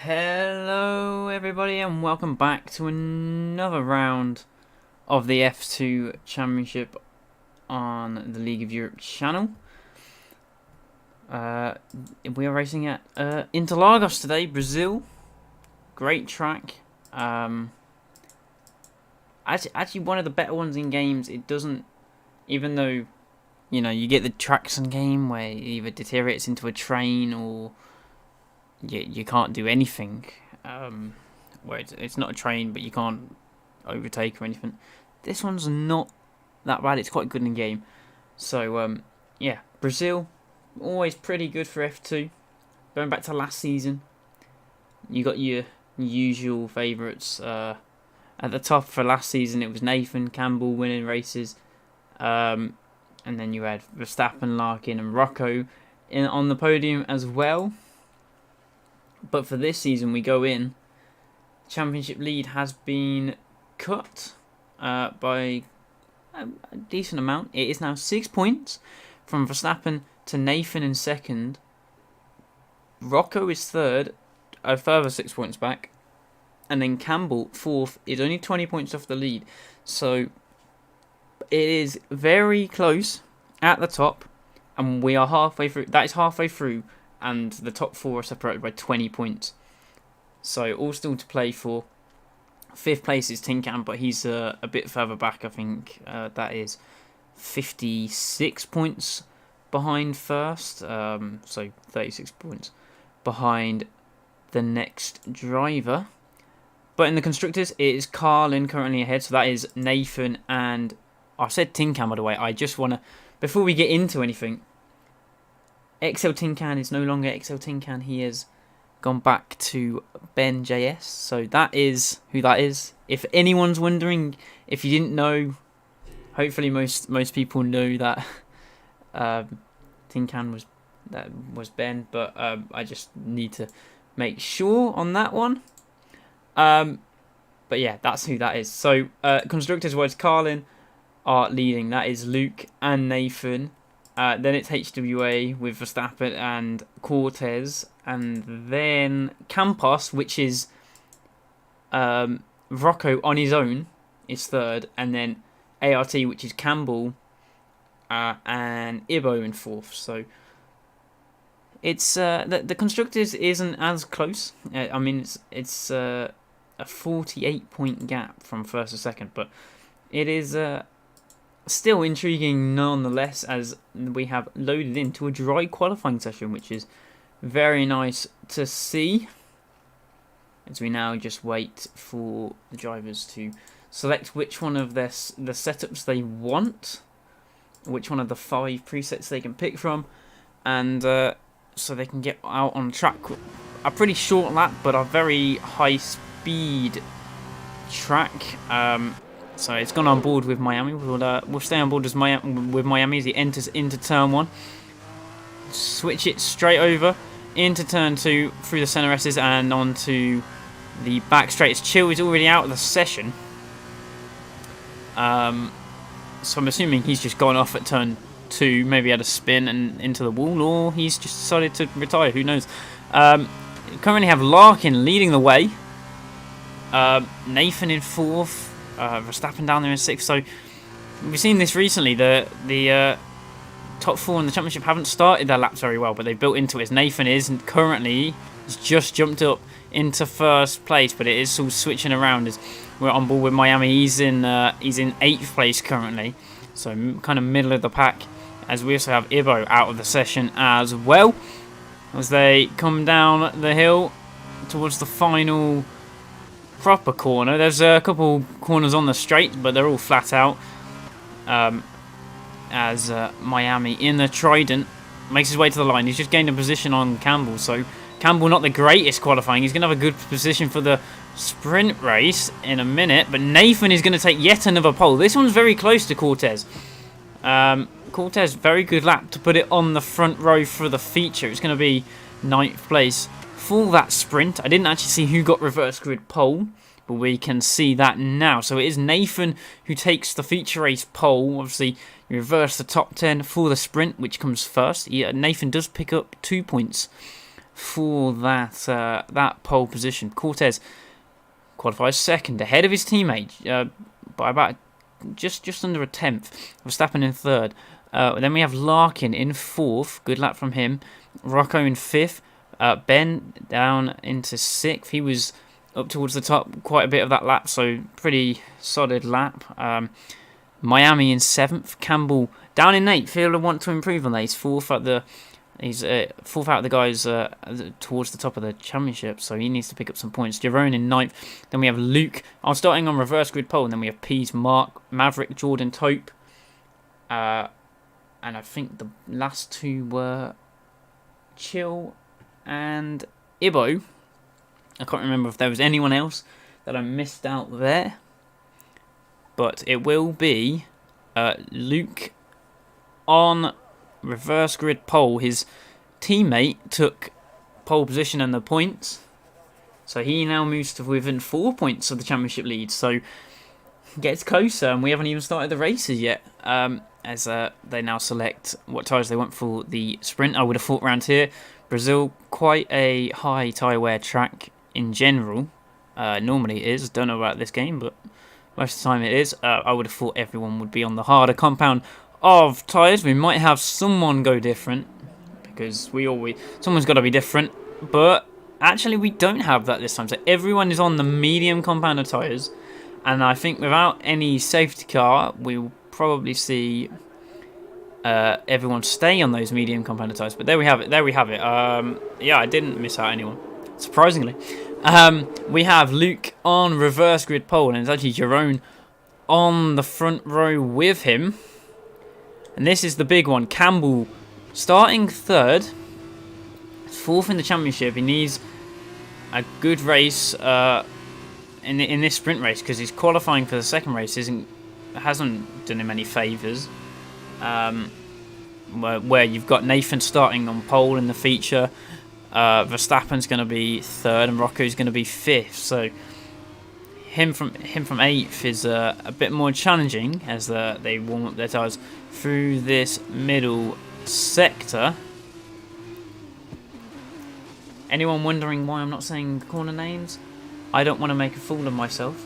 Hello everybody and welcome back to another round of the F2 Championship on the League of Europe channel. We are racing at Interlagos today, Brazil. Great track. Actually one of the better ones in games. It doesn't, even though, you get the tracks in game where it either deteriorates into a train or you can't do anything. Where it's not a train, but you can't overtake or anything. This one's not that bad. It's quite good in game. So yeah, Brazil always pretty good for F2. Going back to last season, you got your usual favourites. At the top for last season, it was Nathan Campbell winning races, and then you had Verstappen, Larkin, and Rocco on the podium as well. But for this season, we go in. Championship lead has been cut by a decent amount. It is now 6 points from Verstappen to Nathan in second. Rocco is third, a further 6 points back. And then Campbell, fourth, is only 20 points off the lead. So it is very close at the top. And we are halfway through. That is halfway through. And the top four are separated by 20 points. So all still to play for. Fifth place is Tin Can, but he's a bit further back. I think that is 56 points behind first. So 36 points behind the next driver. But in the constructors, it is Carlin currently ahead. So that is Nathan and... I said Tin Can, by the way. I just want to... Before we get into anything... XL Tin Can is no longer XL Tin Can. He has gone back to Ben JS. So that is who that is. If anyone's wondering, if you didn't know, hopefully most people know that Tin Can was Ben. But I just need to make sure on that one. But yeah, that's who that is. So constructors wise, Carlin are leading. That is Luke and Nathan. Then it's HWA with Verstappen and Cortez. And then Campos, which is Rocco on his own, is third. And then ART, which is Campbell and Ibo in fourth. So it's the constructors isn't as close. I mean, it's a 48-point gap from first to second. But it is... still intriguing nonetheless, as we have loaded into a dry qualifying session, which is very nice to see. As we now just wait for the drivers to select which one of the setups they want, which one of the 5 presets they can pick from, and so they can get out on track. A pretty short lap, but a very high speed track. So it's gone on board with Miami. We'll stay on board with Miami as he enters into turn 1. Switch it straight over into turn 2 through the center S's and onto the back straight. It's Chill is already out of the session. So I'm assuming he's just gone off at turn 2. Maybe had a spin and into the wall, or he's just decided to retire. Who knows? Currently have Larkin leading the way. Nathan in 4th. Verstappen down there in 6th. So we've seen this recently. The top 4 in the championship haven't started their laps very well, but they've built into it. As Nathan is, and currently has just jumped up into first place, but it is all switching around as we're on board with Miami. He's in 8th place currently, so kind of middle of the pack. As we also have Ibo out of the session as well, as they come down the hill towards the final proper corner. There's a couple corners on the straight, but they're all flat out. As Miami in the Trident makes his way to the line. He's just gained a position on Campbell, so Campbell not the greatest qualifying. He's going to have a good position for the sprint race in a minute, but Nathan is going to take yet another pole. This one's very close to Cortez. Cortez, very good lap to put it on the front row for the feature. It's going to be 9th place for that sprint. I didn't actually see who got reverse grid pole, but we can see that now. So it is Nathan who takes the feature race pole. Obviously, you reverse the top 10 for the sprint, which comes first. Nathan does pick up 2 points for that pole position. Cortez qualifies second, ahead of his teammate by about just under a tenth. Verstappen in third. Then we have Larkin in fourth. Good lap from him. Rocco in fifth. Ben down into sixth. He was up towards the top quite a bit of that lap, so pretty solid lap. Miami in seventh. Campbell down in eighth. He'll want to improve on that. He's fourth out of the guys towards the top of the championship, so he needs to pick up some points. Jerome in ninth. Then we have Luke starting on reverse grid pole, and then we have Pease, Mark, Maverick, Jordan, Tope, and I think the last two were Chill and Ibo. I can't remember if there was anyone else that I missed out there, but it will be Luke on reverse grid pole. His teammate took pole position and the points, so he now moves to within 4 points of the championship lead, so gets closer, and we haven't even started the races yet, as they now select what tyres they want for the sprint. I would have thought around here, Brazil, quite a high tyre wear track in general. Normally it is, don't know about this game, but most of the time it is. I would have thought everyone would be on the harder compound of tyres. We might have someone go different, because someone's got to be different, but actually we don't have that this time. So everyone is on the medium compound of tyres, and I think without any safety car, we'll probably see everyone stay on those medium compound of tyres. But there we have it. Yeah, I didn't miss out anyone, surprisingly. We have Luke on reverse grid pole, and it's actually Jerome on the front row with him. And this is the big one. Campbell starting third, fourth in the championship. He needs a good race in this sprint race, because his qualifying for the second race hasn't done him any favours. Where you've got Nathan starting on pole in the feature, Verstappen's going to be third, and Rocco's going to be fifth. So him from eighth is a bit more challenging, as they warm up their tyres through this middle sector. Anyone wondering why I'm not saying corner names? I don't want to make a fool of myself,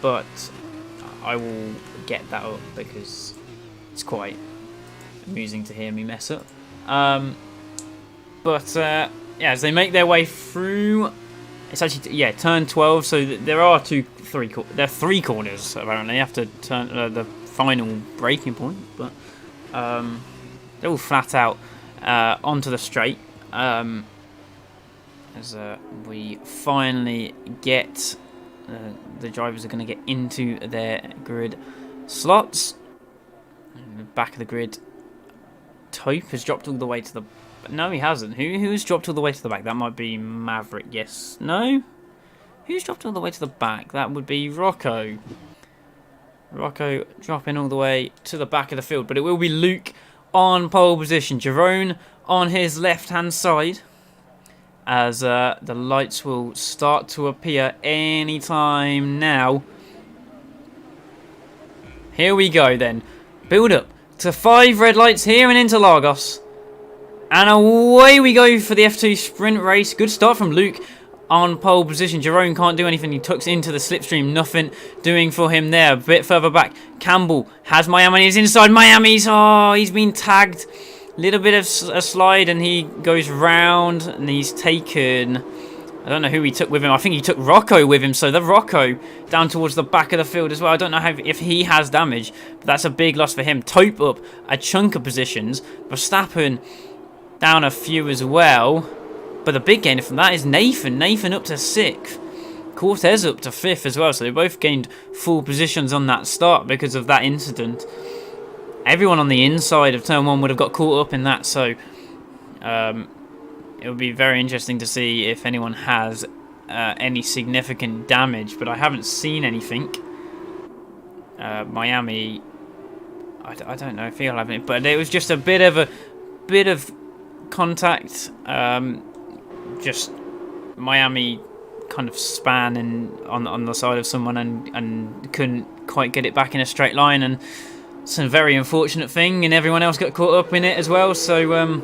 but I will get that up because it's quite amusing to hear me mess up. Yeah, as they make their way through, it's actually turn 12. So there are three corners apparently. You have to turn the final braking point, but they're all flat out onto the straight. As we finally get the drivers are going to get into their grid slots. In the back of the grid, Tope has dropped all the way to the... No, he hasn't. Who's dropped all the way to the back? That might be Maverick. Yes. No? Who's dropped all the way to the back? That would be Rocco. Rocco dropping all the way to the back of the field. But it will be Luke on pole position. Jerome on his left-hand side, as the lights will start to appear anytime now. Here we go then. Build up to 5 red lights here in Interlagos. And away we go for the F2 sprint race. Good start from Luke on pole position. Jerome can't do anything. He tucks into the slipstream. Nothing doing for him there. A bit further back, Campbell has Miami. He's inside Miami's. Oh, he's been tagged. Little bit of a slide, and he goes round, and he's taken... I don't know who he took with him. I think he took Rocco with him. So the Rocco down towards the back of the field as well. I don't know if he has damage, but that's a big loss for him. Tope up a chunk of positions. Verstappen down a few as well. But the big gainer from that is Nathan. Nathan up to 6th. Cortez up to 5th as well. So they both gained full positions on that start because of that incident. Everyone on the inside of turn 1 would have got caught up in that. So it would be very interesting to see if anyone has any significant damage. But I haven't seen anything. Miami, I don't know if he'll have it. But it was just a bit of contact. Just Miami kind of span on the side of someone and couldn't quite get it back in a straight line, and It's a very unfortunate thing, and everyone else got caught up in it as well. So,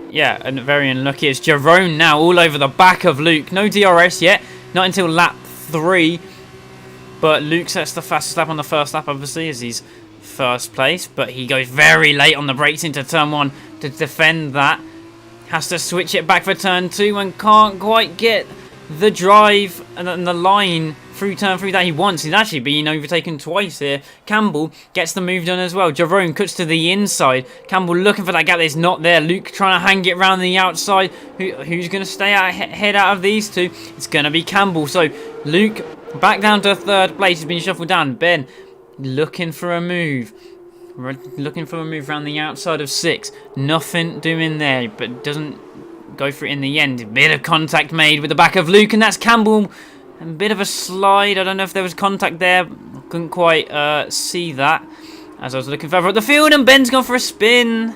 yeah, and very unlucky. It's Jerome now all over the back of Luke. No DRS yet, not until lap 3. But Luke sets the fastest lap on the first lap, obviously, as he's first place. But he goes very late on the brakes into turn 1 to defend that. Has to switch it back for turn 2 and can't quite get the drive and the line through turn 3 that he wants. He's actually been overtaken twice here. Campbell gets the move done as well. Jerome cuts to the inside. Campbell looking for that gap that's not there. Luke trying to hang it around the outside. Who's going to stay head out of these two? It's going to be Campbell. So Luke back down to 3rd place. He's been shuffled down. Ben looking for a move. Looking for a move around the outside of 6. Nothing doing there, but doesn't go for it in the end. A bit of contact made with the back of Luke, and that's Campbell. A bit of a slide. I don't know if there was contact there. Couldn't quite see that as I was looking further up the field, and Ben's gone for a spin.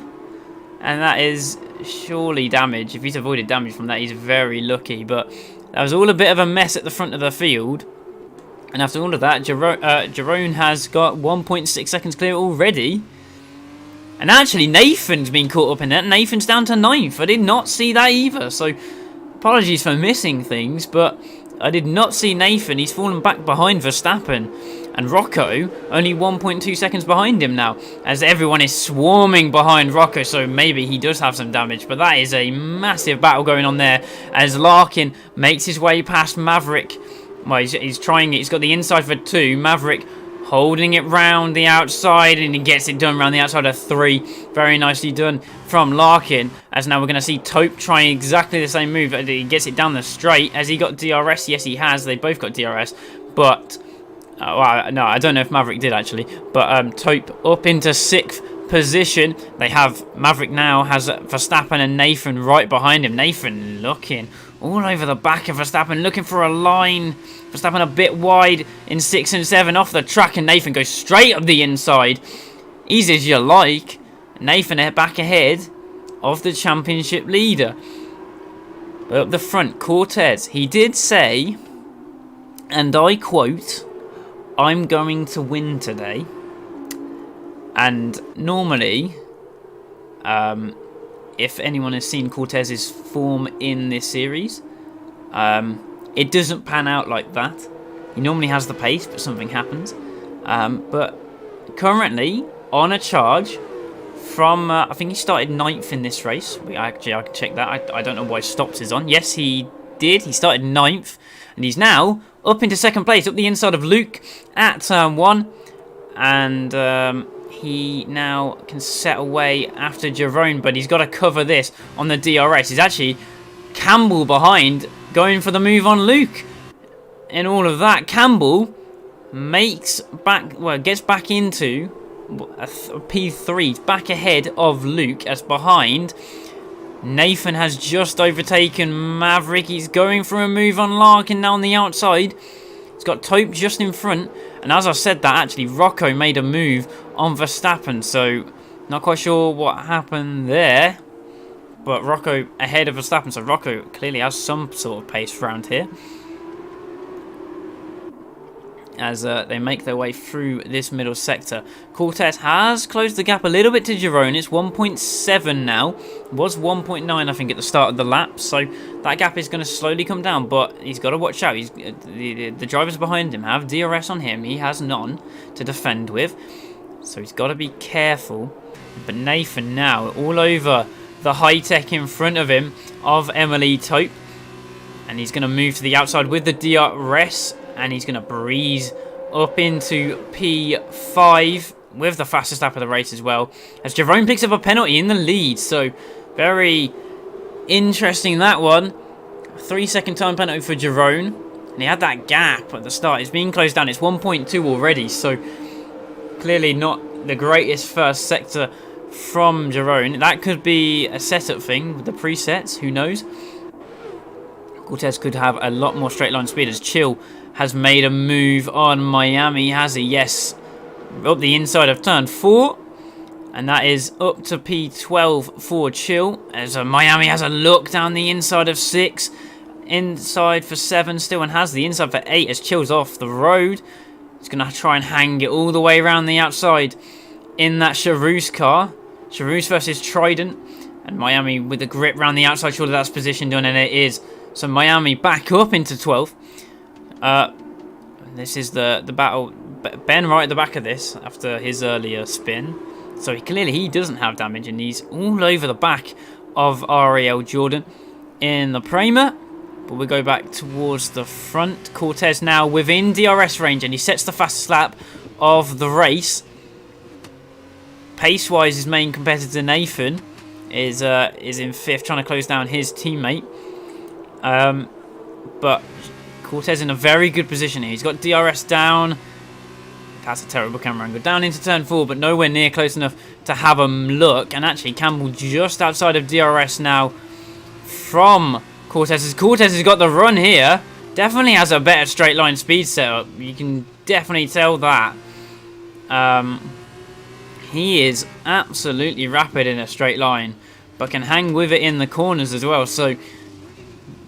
And that is surely damage. If he's avoided damage from that, he's very lucky. But that was all a bit of a mess at the front of the field. And after all of that, Jerome has got 1.6 seconds clear already. And actually, Nathan's been caught up in that. Nathan's down to 9th. I did not see that either. So, apologies for missing things, but I did not see Nathan. He's fallen back behind Verstappen. And Rocco, only 1.2 seconds behind him now, as everyone is swarming behind Rocco, so maybe he does have some damage. But that is a massive battle going on there, as Larkin makes his way past Maverick. Well, he's trying it. He's got the inside for 2. Maverick holding it round the outside, and he gets it done round the outside of 3. Very nicely done from Larkin. As now we're going to see Tope trying exactly the same move. He gets it down the straight. Has he got DRS? Yes, he has. They both got DRS. But, well, no, I don't know if Maverick did actually. But Tope up into 6th position. They have Maverick now has Verstappen and Nathan right behind him. Nathan looking all over the back of Verstappen, looking for a line. Verstappen a bit wide in 6 and 7 off the track, and Nathan goes straight up the inside. Easy as you like. Nathan back ahead of the championship leader. But up the front, Cortez, he did say, and I quote, "I'm going to win today." And normally, if anyone has seen Cortez's form in this series, it doesn't pan out like that. He normally has the pace, but something happens. But currently on a charge from, I think he started 9th in this race. I can check that. I don't know why Stops is on. Yes, he did. He started 9th, and he's now up into 2nd place, up the inside of Luke at turn 1. And he now can set away after Jerome, but he's got to cover this on the DRS. He's actually Campbell behind, going for the move on Luke. In all of that, Campbell gets back into P3, back ahead of Luke, as behind Nathan has just overtaken Maverick. He's going for a move on Larkin now on the outside. He's got Tope just in front. And as I said that, actually, Rocco made a move on Verstappen. So, not quite sure what happened there. But Rocco ahead of Verstappen. So, Rocco clearly has some sort of pace around here. As they make their way through this middle sector. Cortez has closed the gap a little bit to Jerome. It's 1.7 now. It was 1.9, I think, at the start of the lap. So that gap is going to slowly come down. But he's got to watch out. The drivers behind him have DRS on him. He has none to defend with. So he's got to be careful. But Nathan now all over the high-tech in front of him of Emily Tope. And he's going to move to the outside with the DRS. And he's going to breeze up into P5 with the fastest lap of the race as well. As Jerome picks up a penalty in the lead. So, very interesting that one. 3-second time penalty for Jerome. And he had that gap at the start. It's being closed down. It's 1.2 already. So, clearly not the greatest first sector from Jerome. That could be a setup thing with the presets. Who knows? Cortez could have a lot more straight line speed as Chill has made a move on Miami, has he? Yes. Up the inside of turn 4. And that is up to P12 for Chill. As Miami has a look down the inside of 6. Inside for 7 still, and has the inside for 8 as Chill's off the road. He's going to try and hang it all the way around the outside in that Charouz car. Charouz versus Trident. And Miami with the grip round the outside shoulder. That's position done, and it is. So Miami back up into 12th. This is the battle. Ben right at the back of this after his earlier spin. So clearly he doesn't have damage, and he's all over the back of Ariel Jordan in the Prema. But we go back towards the front. Cortez now within DRS range, and he sets the fastest lap of the race. Pace-wise, his main competitor Nathan is in 5th, trying to close down his teammate. But Cortez in a very good position here. He's got DRS down. That's a terrible camera angle. Down into turn 4, but nowhere near close enough to have a look. And actually, Campbell just outside of DRS now from Cortez. Cortez has got the run here. Definitely has a better straight line speed setup. You can definitely tell that. He is absolutely rapid in a straight line, but can hang with it in the corners as well. So,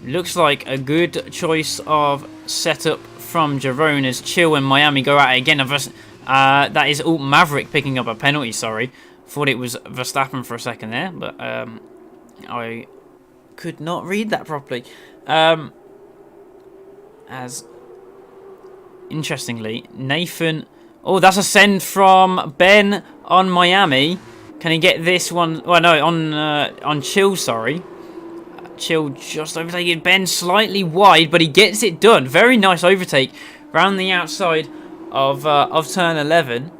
looks like a good choice of setup from Jerome as Chill and Miami go at it again. That is Maverick picking up a penalty, sorry. Thought it was Verstappen for a second there, but I could not read that properly. As, interestingly, Nathan... Oh, that's a send from Ben on Miami. Can he get this one? Well, no, on Chill, sorry. Chill just overtaking Ben slightly wide, but he gets it done. Very nice overtake round the outside of turn 11.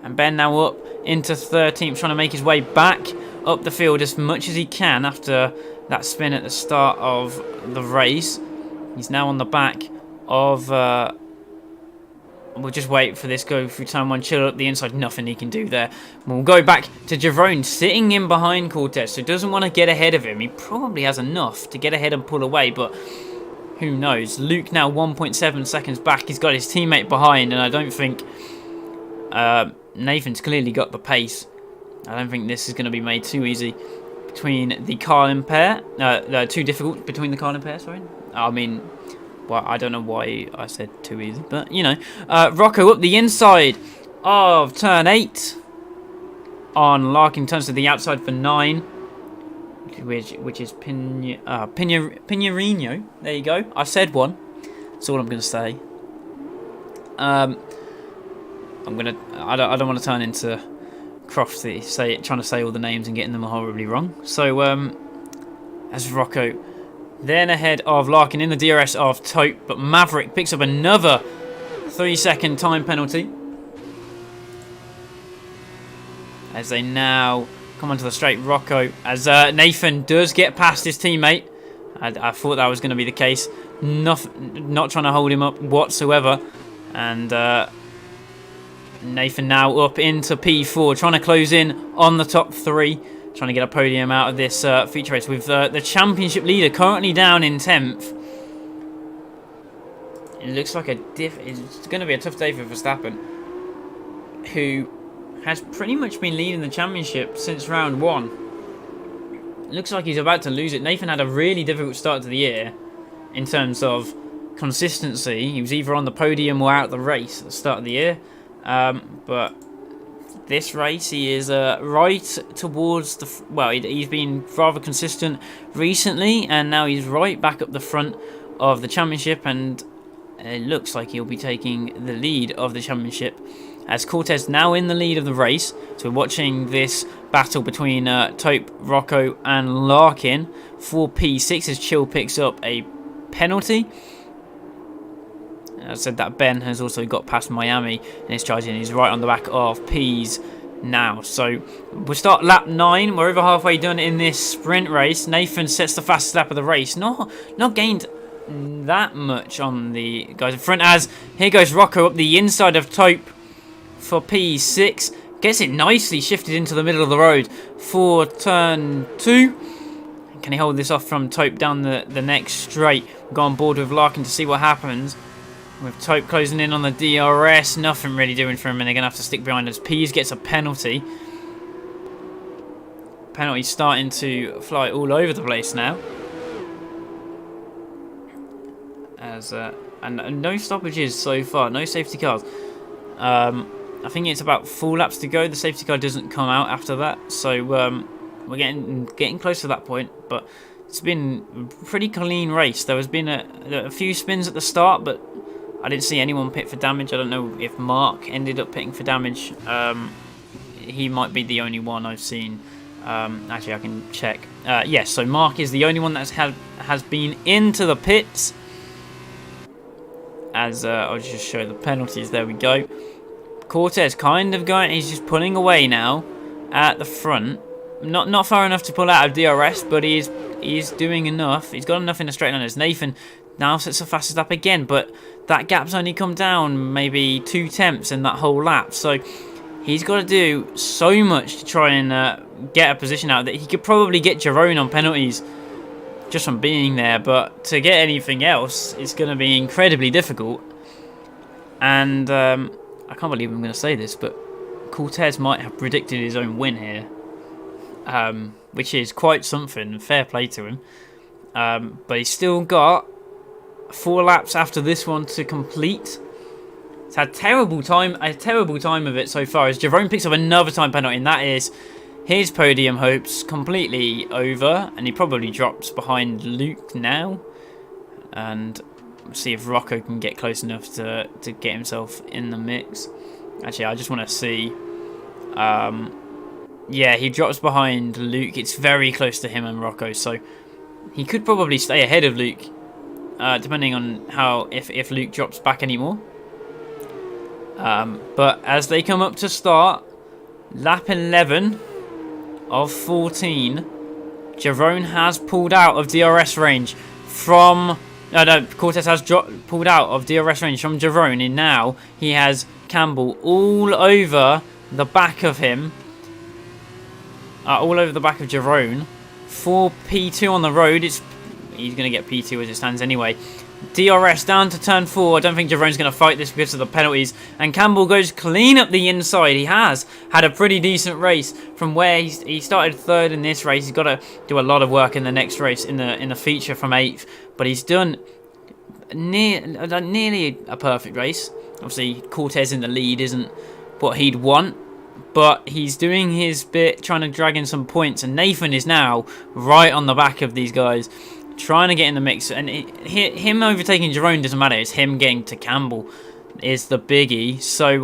And Ben now up into 13th, trying to make his way back up the field as much as he can after that spin at the start of the race. He's now on the back of... we'll just wait for this go through turn 1. Chill up the inside. Nothing he can do there. We'll go back to Jerome sitting in behind Cortez. So doesn't want to get ahead of him. He probably has enough to get ahead and pull away. But who knows. Luke now 1.7 seconds back. He's got his teammate behind. And I don't think... Nathan's clearly got the pace. I don't think this is going to be made too easy between the Carlin pair. Too difficult between the Carlin pair, sorry. I mean... Well, I don't know why I said too easy, but, you know. Rocco up the inside of turn 8 on Larkin. Turns to the outside for 9, which is Pinheirino. There you go. I said one. That's all I'm going to say. I don't want to turn into Crofty, trying to say all the names and getting them horribly wrong. So, as Rocco... Then ahead of Larkin in the DRS of Tope, but Maverick picks up another 3-second time penalty. As they now come onto the straight, Rocco, as Nathan does get past his teammate. I thought that was going to be the case. Not trying to hold him up whatsoever. And Nathan now up into P4, trying to close in on the top 3. Trying to get a podium out of this feature race with the championship leader currently down in 10th. It looks like it's going to be a tough day for Verstappen, who has pretty much been leading the championship since round 1. It looks like he's about to lose it. Nathan had a really difficult start to the year in terms of consistency. He was either on the podium or out the race at the start of the year. But... this race, he is right towards the... Well, he's been rather consistent recently, and now he's right back up the front of the championship, and it looks like he'll be taking the lead of the championship, as Cortez now in the lead of the race. So we're watching this battle between Tope, Rocco, and Larkin for P6 as Chill picks up a penalty. I said that Ben has also got past Miami and is charging. He's right on the back of P's now. So we'll start lap 9. We're over halfway done in this sprint race. Nathan sets the fastest lap of the race. Not gained that much on the guys in front, as here goes Rocco up the inside of Tope for P6. Gets it nicely shifted into the middle of the road for turn 2. Can he hold this off from Tope down the next straight? We'll go on board with Larkin to see what happens. With Tope closing in on the DRS, nothing really doing for him, and they're going to have to stick behind us. Pease gets a penalty. Penalty starting to fly all over the place now. As and no stoppages so far, no safety cars. I think it's about 4 laps to go. The safety car doesn't come out after that, so we're getting close to that point. But it's been a pretty clean race. There has been a few spins at the start, but I didn't see anyone pit for damage. I don't know if Mark ended up pitting for damage. He might be the only one I've seen. Actually, I can check. Yes, so Mark is the only one that has been into the pits. As I'll just show the penalties. There we go. Cortez kind of going. He's just pulling away now at the front. Not far enough to pull out of DRS, but he's doing enough. He's got enough in the straight line. As Nathan now sets the fastest lap again, but that gap's only come down maybe 2 tenths in that whole lap. So he's got to do so much to try and get a position out of it. He could probably get Jerome on penalties just from being there, but to get anything else, it's going to be incredibly difficult. And I can't believe I'm going to say this, but Cortez might have predicted his own win here, which is quite something. Fair play to him. But he's still got 4 laps after this one to complete. He's had a terrible time of it so far. As Jerome picks up another time penalty, and that is his podium hopes completely over, and he probably drops behind Luke now. And see if Rocco can get close enough to get himself in the mix. Actually, I just want to see. Yeah, he drops behind Luke. It's very close to him and Rocco, so he could probably stay ahead of Luke, depending on how if Luke drops back anymore. But as they come up to start, lap 11 of 14, Jerome has pulled out of DRS range from... No, Cortez has pulled out of DRS range from Jerome, and now he has Campbell all over the back of him. All over the back of Jerome. For P2 on the road, he's going to get P2 as it stands anyway. DRS down to turn 4. I don't think Jerome's going to fight this because of the penalties. And Campbell goes clean up the inside. He has had a pretty decent race from where he started 3rd in this race. He's got to do a lot of work in the next race in the feature from 8th. But he's done nearly a perfect race. Obviously, Cortez in the lead isn't what he'd want. But he's doing his bit, trying to drag in some points. And Nathan is now right on the back of these guys, trying to get in the mix. And him overtaking Jerome doesn't matter. It's him getting to Campbell is the biggie. So,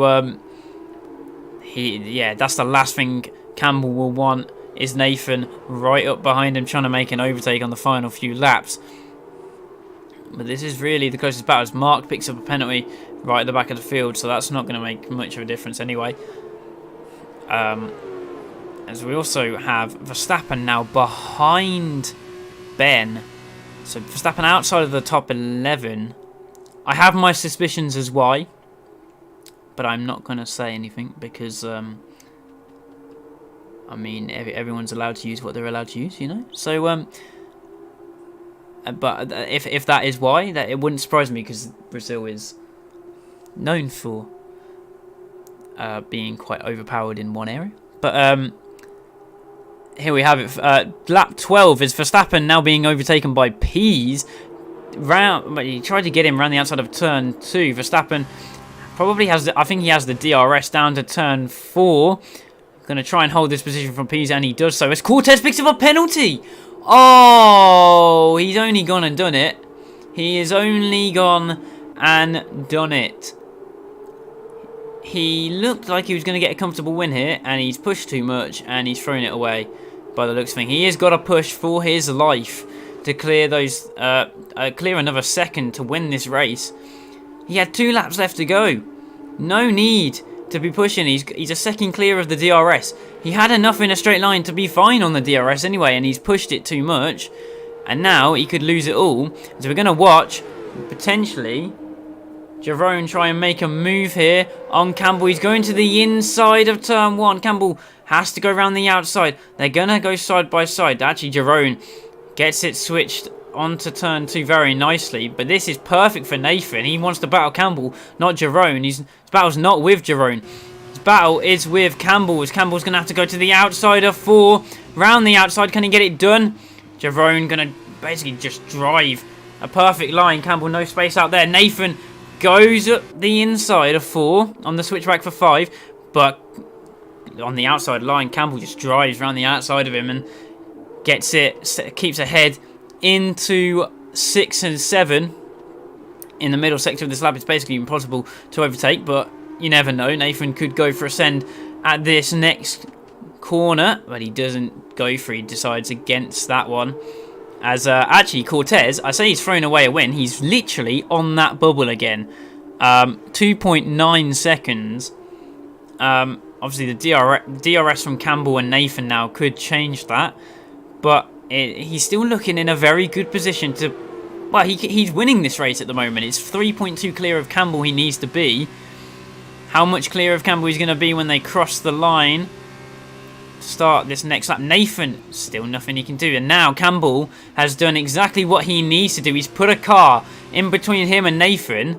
that's the last thing Campbell will want, is Nathan right up behind him, trying to make an overtake on the final few laps. But this is really the closest battle, as Mark picks up a penalty right at the back of the field. So that's not going to make much of a difference anyway. As we also have Verstappen now behind Ben. So Verstappen outside of the top 11. I have my suspicions as why, but I'm not going to say anything because, I mean, everyone's allowed to use what they're allowed to use, you know? So, but if that is why, that it wouldn't surprise me, because Brazil is known for being quite overpowered in one area. But here we have it. Lap 12 is Verstappen now being overtaken by Pease. But he tried to get him around the outside of turn 2. Verstappen probably has I think he has the DRS down to turn 4. Going to try and hold this position from Pease, and he does so as Cortez picks up a penalty. Oh, he's only gone and done it. He has only gone and done it. He looked like he was going to get a comfortable win here, and he's pushed too much, and he's thrown it away by the looks of things. He has got to push for his life to clear those, clear another second to win this race. He had 2 laps left to go. No need to be pushing. He's a second clear of the DRS. He had enough in a straight line to be fine on the DRS anyway, and he's pushed it too much. And now he could lose it all. So we're going to watch, potentially, Jerome try and make a move here on Campbell. He's going to the inside of turn 1. Campbell has to go around the outside. They're going to go side by side. Actually, Jerome gets it switched onto turn 2 very nicely. But this is perfect for Nathan. He wants to battle Campbell, not Jerome. His battle's not with Jerome. His battle is with Campbell. As Campbell's going to have to go to the outside of 4. Round the outside. Can he get it done? Jerome going to basically just drive a perfect line. Campbell, no space out there. Nathan goes up the inside of 4 on the switchback for 5, but on the outside line, Campbell just drives around the outside of him and gets it, keeps ahead into 6 and 7 in the middle sector of this lap. It's basically impossible to overtake, but you never know. Nathan could go for a send at this next corner, but he doesn't go for it. He decides against that one. As actually Cortez, I say he's thrown away a win. He's literally on that bubble again. 2.9 seconds. Obviously the DRS from Campbell and Nathan now could change that, but he's still looking in a very good position to. Well, he's winning this race at the moment. It's 3.2 clear of Campbell he needs to be. How much clear of Campbell he's going to be when they cross the line to start this next lap? Nathan, still nothing he can do. And now Campbell has done exactly what he needs to do. He's put a car in between him and Nathan.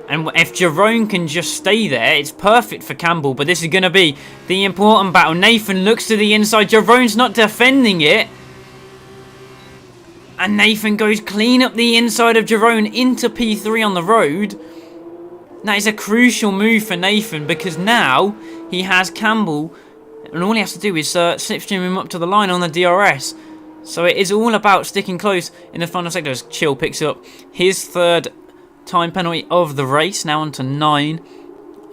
And if Jerome can just stay there, it's perfect for Campbell. But this is going to be the important battle. Nathan looks to the inside. Jerome's not defending it. And Nathan goes clean up the inside of Jerome into P3 on the road. That is a crucial move for Nathan, because now he has Campbell, and all he has to do is slipstream him up to the line on the DRS. So it is all about sticking close in the final sector as Chill picks up his 3rd time penalty of the race, now on to 9.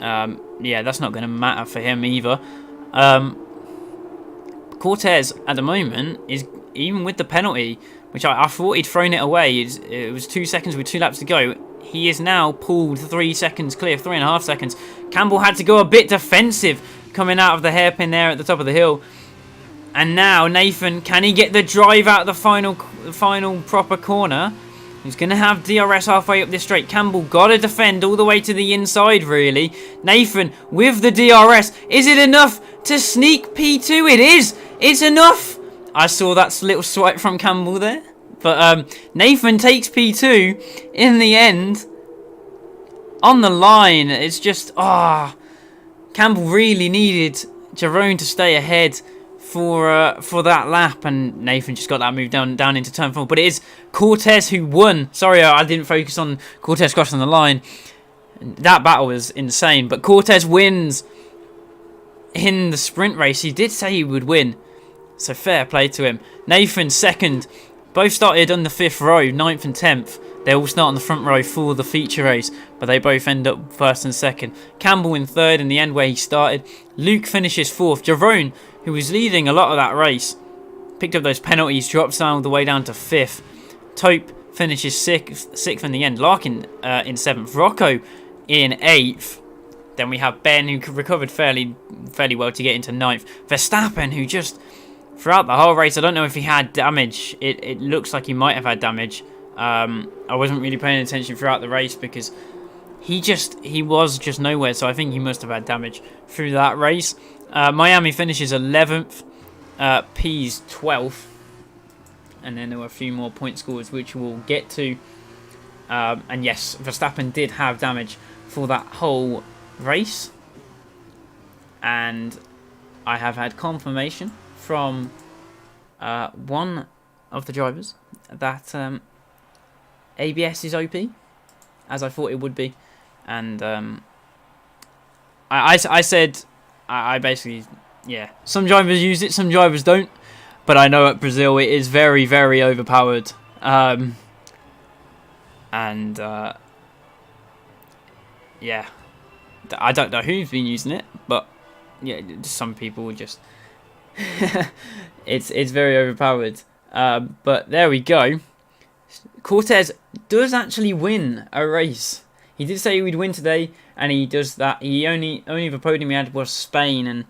Yeah, that's not going to matter for him either. Cortez at the moment is, even with the penalty, which I thought he'd thrown it away, it was 2 seconds with 2 laps to go. He is now pulled 3 seconds clear, 3.5 seconds. Campbell had to go a bit defensive coming out of the hairpin there at the top of the hill. And now Nathan, can he get the drive out of the final proper corner? He's going to have DRS halfway up this straight. Campbell got to defend all the way to the inside, really. Nathan with the DRS. Is it enough to sneak P2? It is. It's enough. I saw that little swipe from Campbell there. But Nathan takes P2 in the end. On the line. It's just, Campbell really needed Jerome to stay ahead for that lap, and Nathan just got that move down into turn 4. But it is Cortez who won. Sorry, I didn't focus on Cortez crossing the line. That battle was insane. But Cortez wins in the sprint race. He did say he would win, so fair play to him. Nathan 2nd. Both started on the 5th row, 9th and 10th. They all start on the front row for the feature race, but they both end up 1st and 2nd. Campbell in 3rd in the end where he started. Luke finishes 4th. Jerome, who was leading a lot of that race, picked up those penalties, drops down all the way down to 5th. Tope finishes 6th in the end. Larkin in 7th. Rocco in 8th. Then we have Ben, who recovered fairly well to get into 9th. Verstappen, who just, throughout the whole race, I don't know if he had damage. It looks like he might have had damage. I wasn't really paying attention throughout the race because he was just nowhere, so I think he must have had damage through that race. Miami finishes 11th, P's 12th, and then there were a few more point scores which we'll get to. And yes, Verstappen did have damage for that whole race, and I have had confirmation from one of the drivers that ABS is OP, as I thought it would be, and I said, I basically, yeah, some drivers use it, some drivers don't, but I know at Brazil it is very, very overpowered, and yeah, I don't know who's been using it, but yeah, some people just it's very overpowered. But there we go. Cortez does actually win a race. He did say he would win today, and he does that. He only the podium he had was Spain, and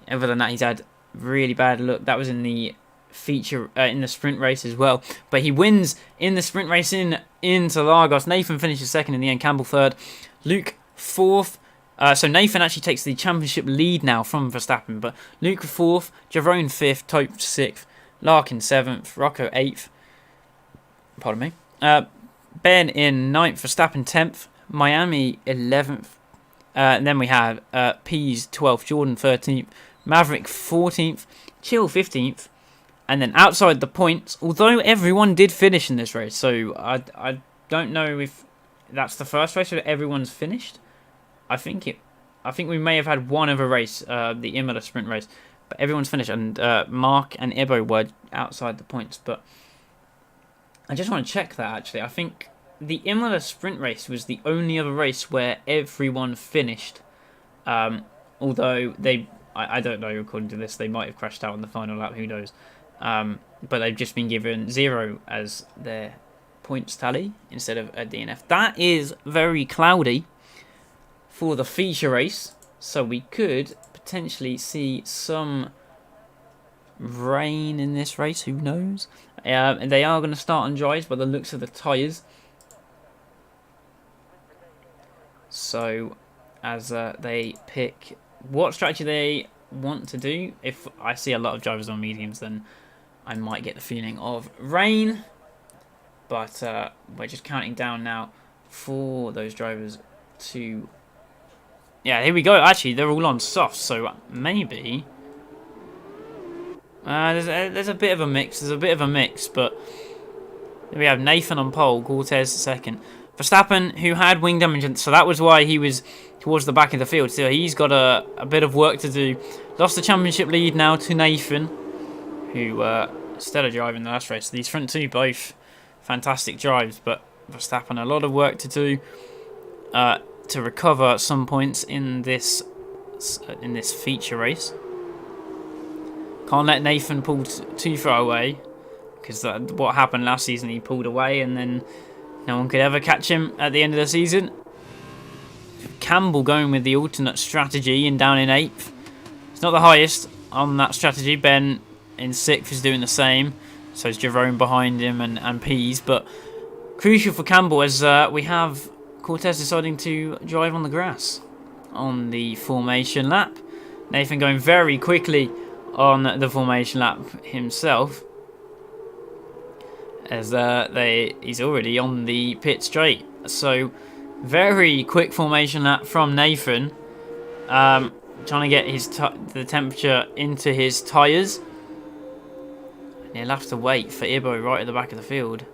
other than that, he's had really bad luck. That was in the feature in the sprint race as well. But he wins in the sprint race in Interlagos. Nathan finishes 2nd in the end. Campbell 3rd. Luke 4th. So Nathan actually takes the championship lead now from Verstappen. But Luke 4th, Jerome 5th, Tope 6th, Larkin 7th, Rocco 8th. Pardon me. Ben in 9th, Verstappen 10th, Miami 11th. And then we have Pease 12th, Jordan 13th, Maverick 14th, Chill 15th. And then outside the points, although everyone did finish in this race, so I don't know if that's the first race where everyone's finished. I think we may have had one other race, the Imola sprint race, but everyone's finished, and Mark and Ibo were outside the points. But I just want to check that, actually. I think the Imola sprint race was the only other race where everyone finished. Although I don't know, according to this, they might have crashed out on the final lap, who knows. But they've just been given 0 as their points tally instead of a DNF. That is very cloudy for the feature race, so we could potentially see some rain in this race, who knows. And they are going to start on dries by the looks of the tyres. So as they pick what strategy they want to do, if I see a lot of drivers on mediums, then I might get the feeling of rain. But we're just counting down now for those drivers to... Yeah, here we go. Actually, they're all on softs, so maybe... there's a bit of a mix. But we have Nathan on pole, Cortez second. Verstappen, who had wing damage, so that was why he was towards the back of the field. So he's got a bit of work to do. Lost the championship lead now to Nathan, who stellar drive in the last race. These front two both fantastic drives, but Verstappen a lot of work to do to recover some points in this feature race. Can't let Nathan pull too far away, because what happened last season, he pulled away and then no one could ever catch him at the end of the season. Campbell going with the alternate strategy and down in 8th. It's not the highest on that strategy. Ben in 6th is doing the same. So is Jerome behind him and Pease. But crucial for Campbell as we have Cortez deciding to drive on the grass on the formation lap. Nathan going very quickly on the formation lap himself, as he's already on the pit straight. So very quick formation lap from Nathan, trying to get the temperature into his tyres. And he'll have to wait for Ibo right at the back of the field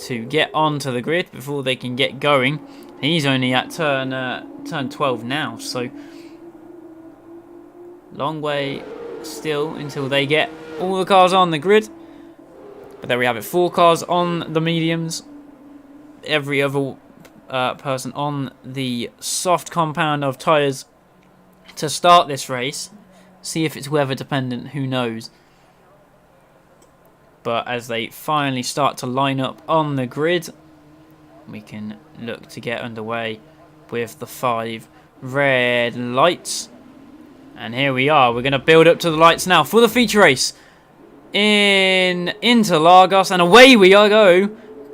to get onto the grid before they can get going. He's only at turn 12 now, so long way still until they get all the cars on the grid. But there we have it, 4 cars on the mediums, every other person on the soft compound of tyres to start this race. See if it's weather dependent, who knows. But as they finally start to line up on the grid, we can look to get underway with the 5 red lights. And here we are. We're going to build up to the lights now for the feature race in Interlagos. And away we go.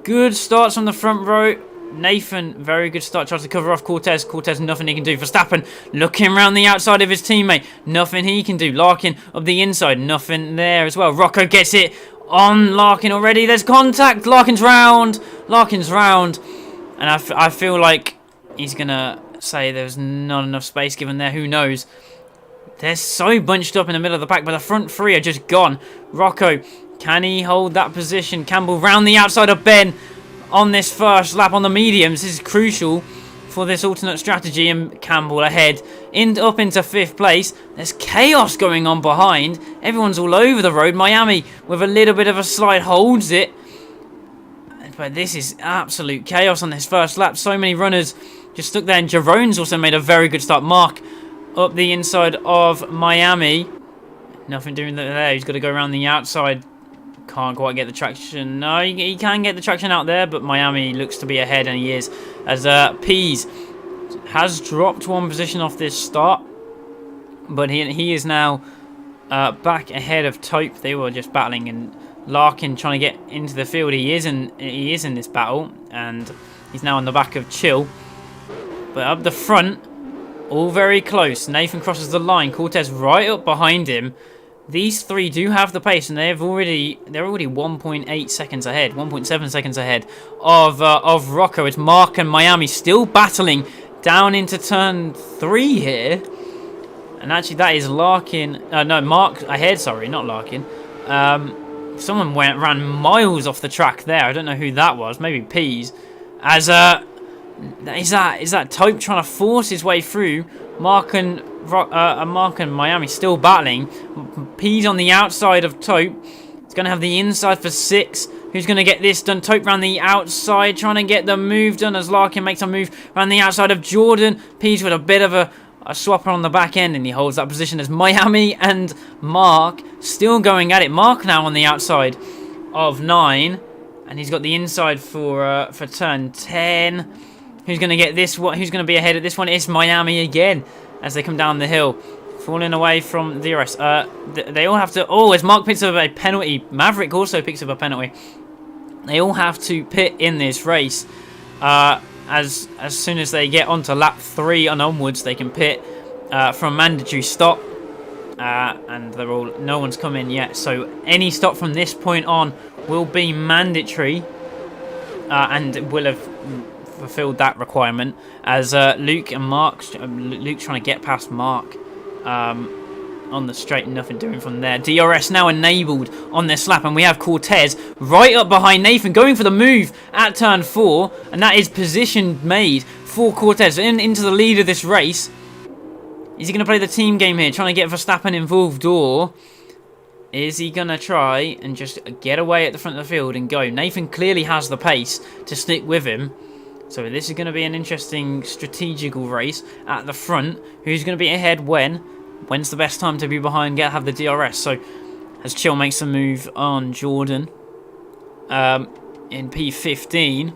Good starts from the front row. Nathan, very good start. Tries to cover off Cortez. Cortez, nothing he can do. Verstappen looking around the outside of his teammate. Nothing he can do. Larkin up the inside. Nothing there as well. Rocco gets it on Larkin already. There's contact. Larkin's round. And I feel like he's going to say there's not enough space given there. Who knows? They're so bunched up in the middle of the pack, but the front 3 are just gone. Rocco, can he hold that position? Campbell round the outside of Ben on this first lap on the mediums. This is crucial for this alternate strategy, and Campbell ahead up into 5th place. There's chaos going on behind. Everyone's all over the road. Miami with a little bit of a slide holds it. But this is absolute chaos on this first lap. So many runners just stuck there, and Jerome's also made a very good start. Mark up the inside of Miami. Nothing doing there. He's got to go around the outside. Can't quite get the traction. No, he can get the traction out there, but Miami looks to be ahead, and he is. As Pease has dropped 1 position off this start, but he is now back ahead of Tope. They were just battling, and Larkin trying to get into the field. He is in this battle, and he's now on the back of Chill. But up the front, all very close. Nathan crosses the line. Cortez right up behind him. These 3 do have the pace, and they're already 1.8 seconds ahead, 1.7 seconds ahead of Rocco. It's Mark and Miami still battling down into turn 3 here. And actually, that is Larkin. No, Mark ahead. Sorry, not Larkin. Someone ran miles off the track there. I don't know who that was. Maybe Pease. As Is that Tope trying to force his way through? Mark and Miami still battling. P's on the outside of Tope. It's going to have the inside for 6. Who's going to get this done? Tope round the outside, trying to get the move done as Larkin makes a move round the outside of Jordan. P's with a bit of a swapper on the back end, and he holds that position as Miami and Mark still going at it. Mark now on the outside of 9, and he's got the inside for turn 10. Who's going to get this? Who's going to be ahead at this one? It's Miami again as they come down the hill. Falling away from DRS. They all have to... Oh, as Mark picks up a penalty. Maverick also picks up a penalty. They all have to pit in this race. As soon as they get onto lap 3 and onwards, they can pit from mandatory stop. And no one's come in yet. So any stop from this point on will be mandatory. And will have fulfilled that requirement, as Luke trying to get past Mark on the straight, nothing doing from there. DRS now enabled on this lap, and we have Cortez right up behind Nathan going for the move at turn 4, and that is position made for Cortez into the lead of this race. Is he going to play the team game here, trying to get Verstappen involved, or is he going to try and just get away at the front of the field and go? Nathan clearly has the pace to stick with him. So this is going to be an interesting strategical race at the front. Who's going to be ahead when? When's the best time to be behind, have the DRS? So as Chill makes a move on Jordan in P15.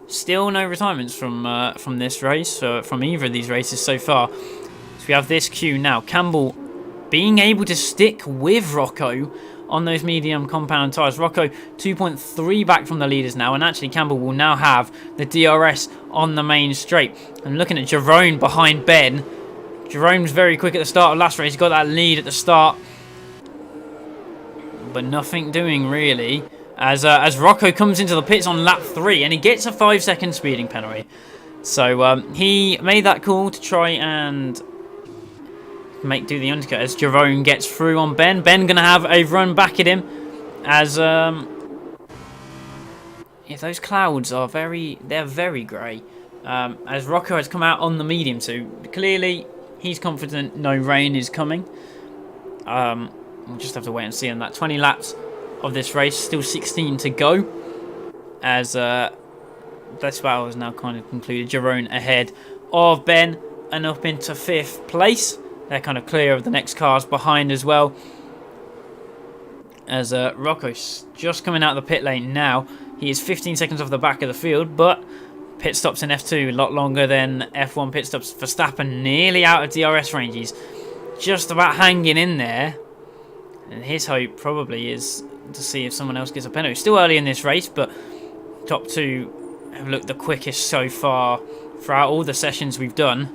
Still no retirements from this race, from either of these races so far. So we have this queue now. Campbell being able to stick with Rocco on those medium compound tyres. Rocco 2.3 back from the leaders now, and actually Campbell will now have the DRS on the main straight. I'm looking at Jerome behind Ben. Jerome's very quick at the start of last race. He got that lead at the start, but nothing doing really. As Rocco comes into the pits on lap 3, and he gets a 5-second speeding penalty. So he made that call to try and do the undercut as Jerome gets through on Ben. Ben gonna have a run back at him as those clouds are very grey. As Rocco has come out on the medium, so clearly he's confident no rain is coming. We'll just have to wait and see on that. 20 laps of this race, still 16 to go, as this battle is now kind of concluded. Jerome ahead of Ben and up into 5th place. They're kind of clear of the next cars behind as well. As Rocco's just coming out of the pit lane now. He is 15 seconds off the back of the field, but pit stops in F2 a lot longer than F1 pit stops. Verstappen nearly out of DRS range. He's just about hanging in there. And his hope probably is to see if someone else gets a penalty. Still early in this race, but top 2 have looked the quickest so far throughout all the sessions we've done.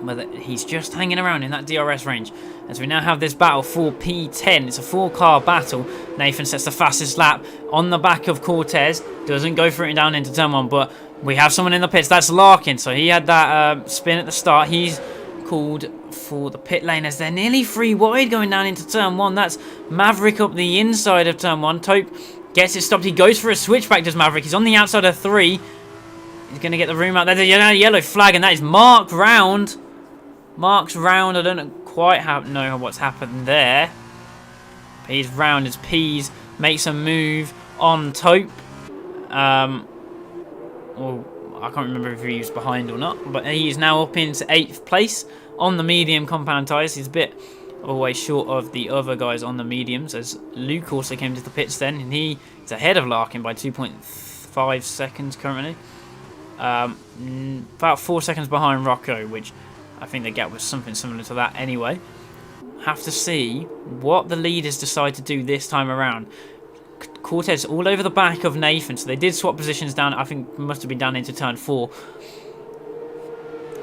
But he's just hanging around in that DRS range. As we now have this battle for P10. It's a 4-car battle. Nathan sets the fastest lap on the back of Cortez. Doesn't go for it down into turn 1, but we have someone in the pits. That's Larkin. So he had that spin at the start. He's called for the pit lane as they're nearly 3 wide going down into turn 1. That's Maverick up the inside of turn 1. Tope gets it stopped. He goes for a switchback, does Maverick. He's on the outside of 3. He's going to get the room out. There's a yellow flag, and that is Mark round. Mark's round. I don't quite know what's happened there. But he's round as Pease makes a move on Tope. Well, I can't remember if he was behind or not. But he is now up into 8th place on the medium compound tyres. He's a bit of a way short of the other guys on the mediums, as Luke also came to the pits then. And he is ahead of Larkin by 2.5 seconds currently. About 4 seconds behind Rocco, which I think the gap was something similar to that anyway. Have to see what the leaders decide to do this time around. Cortez all over the back of Nathan, so they did swap positions down. I think must have been down into turn 4.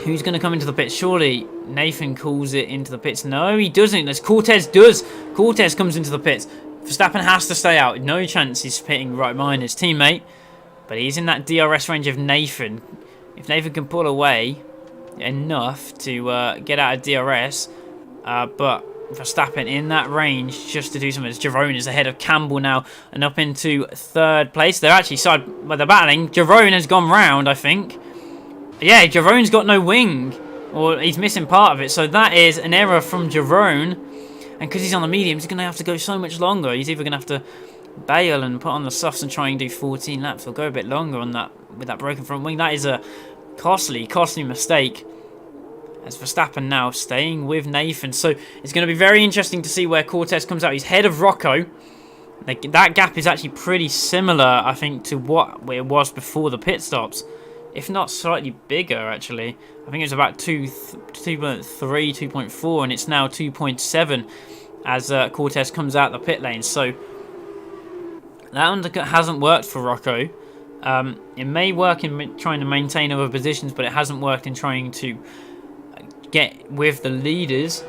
Who's going to come into the pits? Surely Nathan calls it into the pits. No, he doesn't. As Cortez does. Cortez comes into the pits. Verstappen has to stay out. No chance he's pitting right behind his teammate. But he's in that DRS range of Nathan. If Nathan can pull away enough to get out of DRS, but Verstappen in that range just to do something. As Jerome is ahead of Campbell now and up into third place. They're actually side by the battling. Jerome has gone round, I think. Yeah, Jerome's got no wing, or he's missing part of it. So that is an error from Jerome. And because he's on the mediums, he's going to have to go so much longer. He's either going to have to bail and put on the softs and try and do 14 laps, or go a bit longer on that with that broken front wing. That is a costly mistake. As Verstappen now staying with Nathan. So it's going to be very interesting to see where Cortez comes out. He's ahead of Rocco. That gap is actually pretty similar, I think, to what it was before the pit stops. If not slightly bigger, actually. I think it was about 2.3, 2.4, and it's now 2.7 as Cortez comes out the pit lane. So that undercut hasn't worked for Rocco. It may work in trying to maintain other positions, but it hasn't worked in trying to get with the leaders,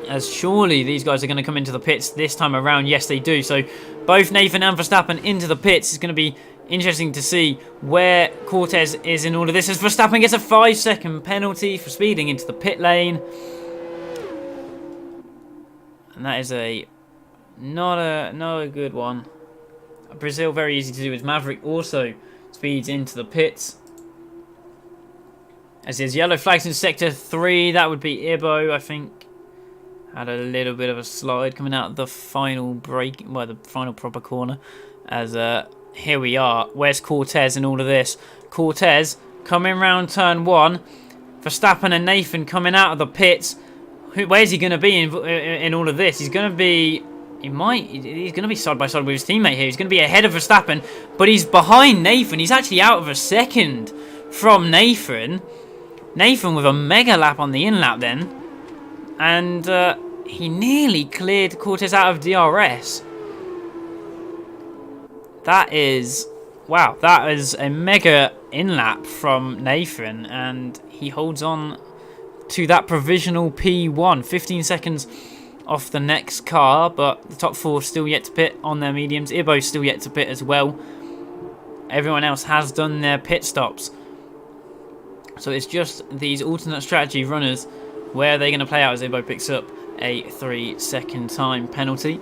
as surely these guys are going to come into the pits this time around. Yes, they do. So both Nathan and Verstappen into the pits. It's going to be interesting to see where Cortez is in all of this, as Verstappen gets a 5-second penalty for speeding into the pit lane, and that is not a good one. Brazil, very easy to do, as Maverick also speeds into the pits. As there's yellow flags in sector 3, that would be Ibo, I think. Had a little bit of a slide coming out of the final break, well, the final proper corner. As here we are. Where's Cortez in all of this? Cortez coming round turn 1. Verstappen and Nathan coming out of the pits. Where's he going to be in all of this? He's going to be... He's going to be side by side with his teammate here. He's going to be ahead of Verstappen, but he's behind Nathan. He's actually out of a second from Nathan. Nathan with a mega lap on the in-lap then. And he nearly cleared Cortez out of DRS. That is... Wow, that is a mega in-lap from Nathan. And he holds on to that provisional P1. 15 seconds off the next car. But the top 4 still yet to pit on their mediums. Ibo's still yet to pit as well. Everyone else has done their pit stops. So it's just these alternate strategy runners where they're going to play out as Ibo picks up a 3-second time penalty.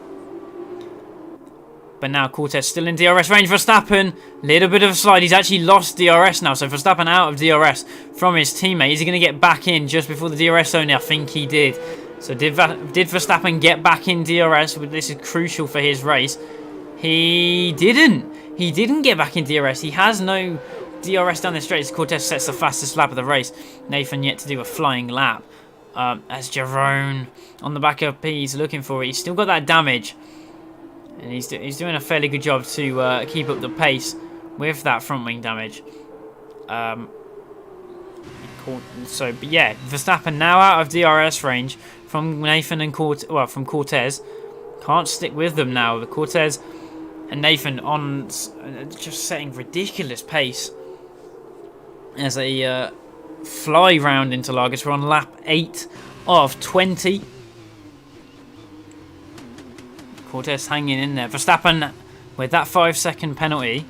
But now Cortez still in DRS range. Verstappen, little bit of a slide. He's actually lost DRS now. So Verstappen out of DRS from his teammate. Is he going to get back in just before the DRS zone? I think he did. So did Verstappen get back in DRS? This is crucial for his race. He didn't. He didn't get back in DRS. He has no DRS down the straight as Cortez sets the fastest lap of the race. Nathan yet to do a flying lap. As Jerome on the back of P, he's looking for it. He's still got that damage. And he's doing a fairly good job to keep up the pace with that front wing damage. So, but yeah, Verstappen now out of DRS range from Nathan and from Cortez. Can't stick with them now. The Cortez and Nathan on just setting ridiculous pace as they fly round into Lagos. We're on lap 8 of 20. Cortez hanging in there. Verstappen with that 5-second penalty.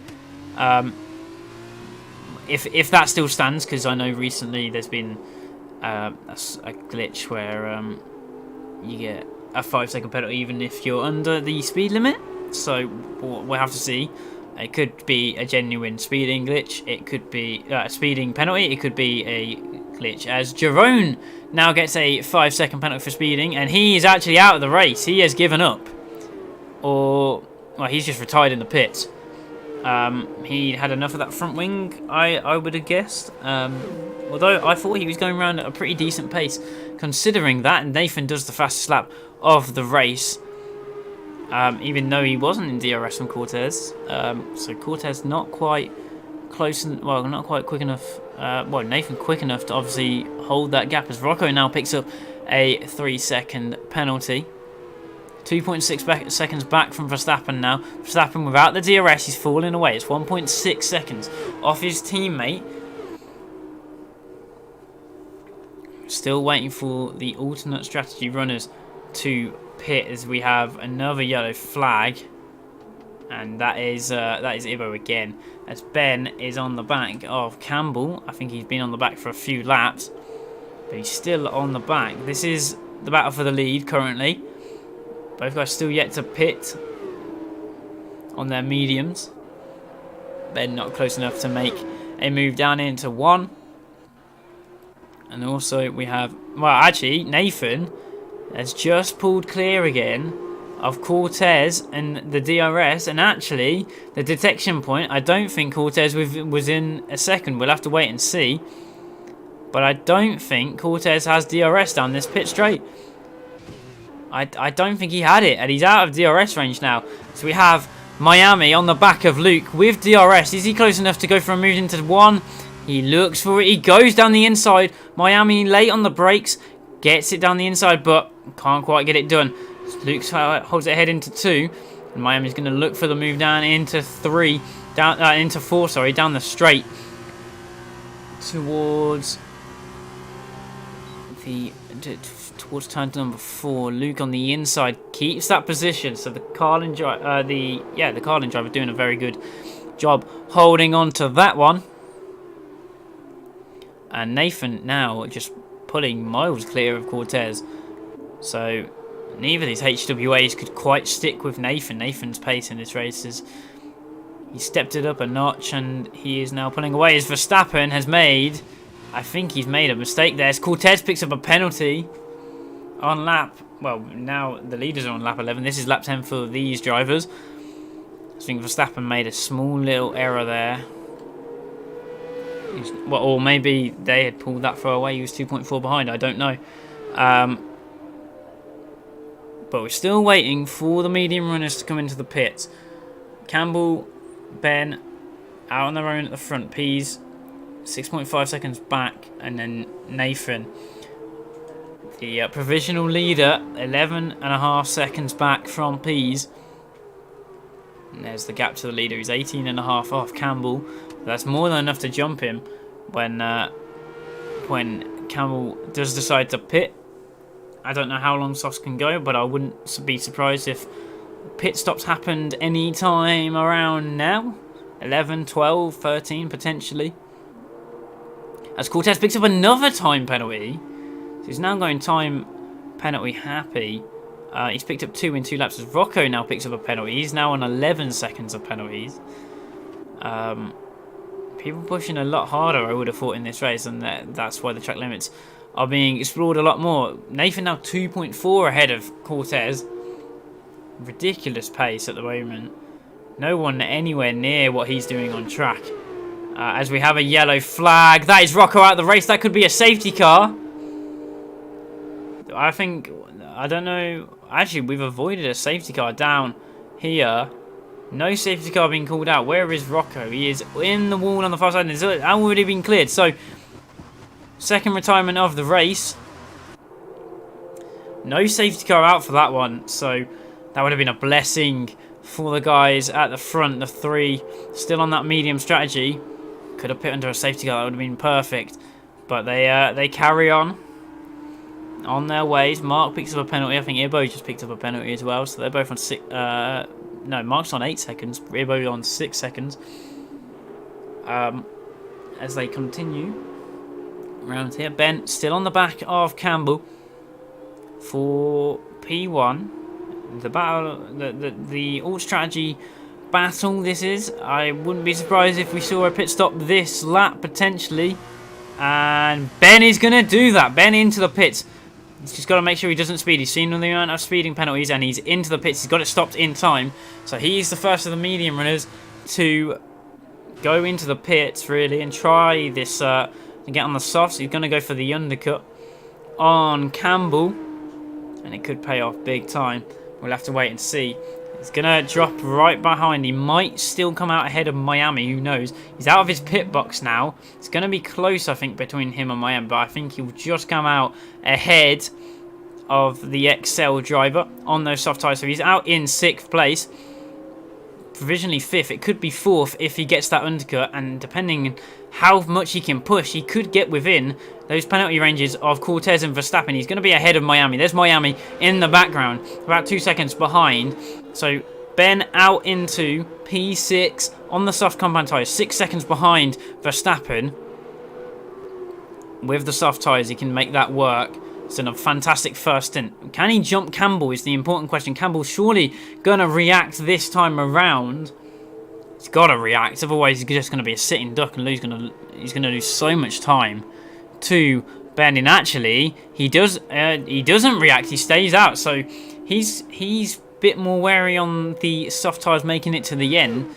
If that still stands, because I know recently there's been a glitch where you get a 5-second penalty even if you're under the speed limit. So we'll have to see. It could be a genuine speeding glitch. It could be a speeding penalty. It could be a glitch. As Jerome now gets a 5-second penalty for speeding, and he is actually out of the race. He has given up, or well, he's just retired in the pits. He had enough of that front wing, I would have guessed. Although I thought he was going around at a pretty decent pace, considering that Nathan does the fastest lap of the race. Even though he wasn't in DRS from Cortez. So Cortez not quite close, well, not quite quick enough. Well, Nathan quick enough to obviously hold that gap, as Rocco now picks up a 3-second penalty. 2.6 seconds back from Verstappen now. Verstappen without the DRS, he's falling away. It's 1.6 seconds off his teammate. Still waiting for the alternate strategy runners to pit, as we have another yellow flag, and that is Ibo again, as Ben is on the back of Campbell. I think he's been on the back for a few laps, but he's still on the back. This is the battle for the lead currently. Both guys still yet to pit on their mediums. Ben not close enough to make a move down into 1. And also we have, well, actually Nathan has just pulled clear again of Cortez and the DRS, and actually the detection point, I don't think Cortez was in a second. We'll have to wait and see, but I don't think Cortez has DRS down this pit straight. I don't think he had it, and he's out of DRS range now. So we have Miami on the back of Luke with DRS. Is he close enough to go for a move into 1? He looks for it. He goes down the inside. Miami late on the brakes. Gets it down the inside, but can't quite get it done. Luke holds it ahead into 2. And Miami's going to look for the move down into 3. Into 4, sorry. Down the straight. Towards turn number 4. Luke on the inside keeps that position. So the Carlin driver, the Carlin driver doing a very good job holding on to that one. And Nathan now just pulling miles clear of Cortez. So neither of these HWAs could quite stick with Nathan. Nathan's pace in this race is, he stepped it up a notch, and he is now pulling away as Verstappen has made, I think he's made a mistake there. As Cortez picks up a penalty on lap, well, now the leaders are on lap 11. This is lap 10 for these drivers. I think Verstappen made a small little error there. Well, or maybe they had pulled that throw away. He was 2.4 behind. I don't know. But we're still waiting for the medium runners to come into the pits. Campbell, Ben, out on their own at the front. Pease, 6.5 seconds back. And then Nathan, the provisional leader, 11.5 seconds back from Pease. And there's the gap to the leader. He's 18.5 off Campbell. That's more than enough to jump him when Campbell does decide to pit. I don't know how long softs can go, but I wouldn't be surprised if pit stops happened any time around now. 11, 12, 13 potentially. As Cortez picks up another time penalty. So he's now going time penalty happy. He's picked up 2 in 2 laps as Rocco now picks up a penalty. He's now on 11 seconds of penalties. People pushing a lot harder, I would have thought, in this race, and that's why the track limits are being explored a lot more. Nathan now 2.4 ahead of Cortez. Ridiculous pace at the moment. No one anywhere near what he's doing on track. As we have a yellow flag. That is Rocco out of the race. That could be a safety car. I don't know. Actually, we've avoided a safety car down here. No safety car being called out. Where is Rocco? He is in the wall on the far side. It's already been cleared. So, second retirement of the race. No safety car out for that one. So, that would have been a blessing for the guys at the front. The 3 still on that medium strategy. Could have put under a safety car. That would have been perfect. But they carry on their ways. Mark picks up a penalty. I think Ibo just picked up a penalty as well. So, they're both on 6... No, Mark's on 8 seconds. Ibo on 6 seconds. As they continue around here. Ben still on the back of Campbell for P1. The battle, the alt strategy battle this is. I wouldn't be surprised if we saw a pit stop this lap potentially. And Ben is going to do that. Ben into the pits. He's just got to make sure he doesn't speed. He's seen the amount of speeding penalties and he's into the pits. He's got it stopped in time. So he's the first of the medium runners to go into the pits, really, and try this to get on the softs. He's going to go for the undercut on Campbell. And it could pay off big time. We'll have to wait and see. He's going to drop right behind. He might still come out ahead of Miami. Who knows? He's out of his pit box now. It's going to be close, I think, between him and Miami. But I think he'll just come out ahead of the XL driver on those soft tyres. So he's out in 6th place. Provisionally 5th. It could be 4th if he gets that undercut. And depending on how much he can push, he could get within those penalty ranges of Cortez and Verstappen. He's going to be ahead of Miami. There's Miami in the background, about 2 seconds behind. So Ben out into P6 on the soft compound tyres, 6 seconds behind Verstappen. With the soft tyres, he can make that work. It's done a fantastic first stint. Can he jump Campbell is the important question. Campbell's surely going to react this time around. He's got to react, otherwise he's just going to be a sitting duck and he's going to lose so much time to Ben. And actually, he doesn't react. He stays out, so he's a bit more wary on the soft tyres making it to the end.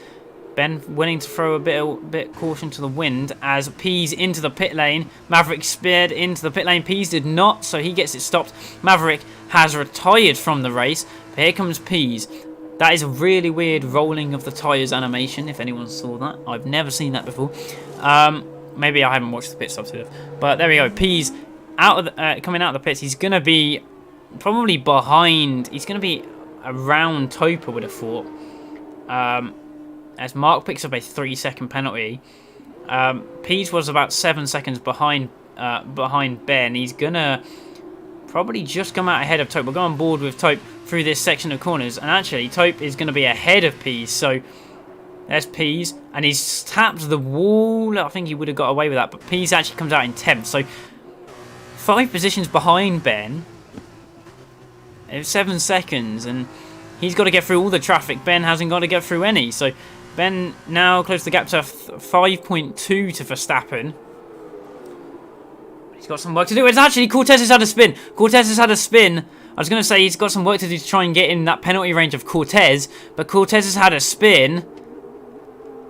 Ben willing to throw a bit caution to the wind as Pease into the pit lane. Maverick speared into the pit lane. Pease did not, so he gets it stopped. Maverick has retired from the race. But here comes Pease. That is a really weird rolling of the tyres animation, if anyone saw that. I've never seen that before. Maybe I haven't watched the pit stops either. But there we go. Pease coming out of the pits. He's going to be probably behind. He's going to be around Topa, would have thought. As Mark picks up a 3-second penalty. Pease was about 7 seconds behind Ben. He's gonna probably just come out ahead of Tope. We'll go on board with Tope through this section of corners, and actually Tope is going to be ahead of Pease. So there's Pease, and he's tapped the wall. I think he would have got away with that, but Pease actually comes out in 10th. So 5 positions behind Ben. It's 7 seconds, and he's got to get through all the traffic. Ben hasn't got to get through any. So Ben now close the gap to 5.2 to Verstappen. He's got some work to do. It's actually Cortez has had a spin. Cortez has had a spin. I was going to say he's got some work to do to try and get in that penalty range of Cortez, but Cortez has had a spin,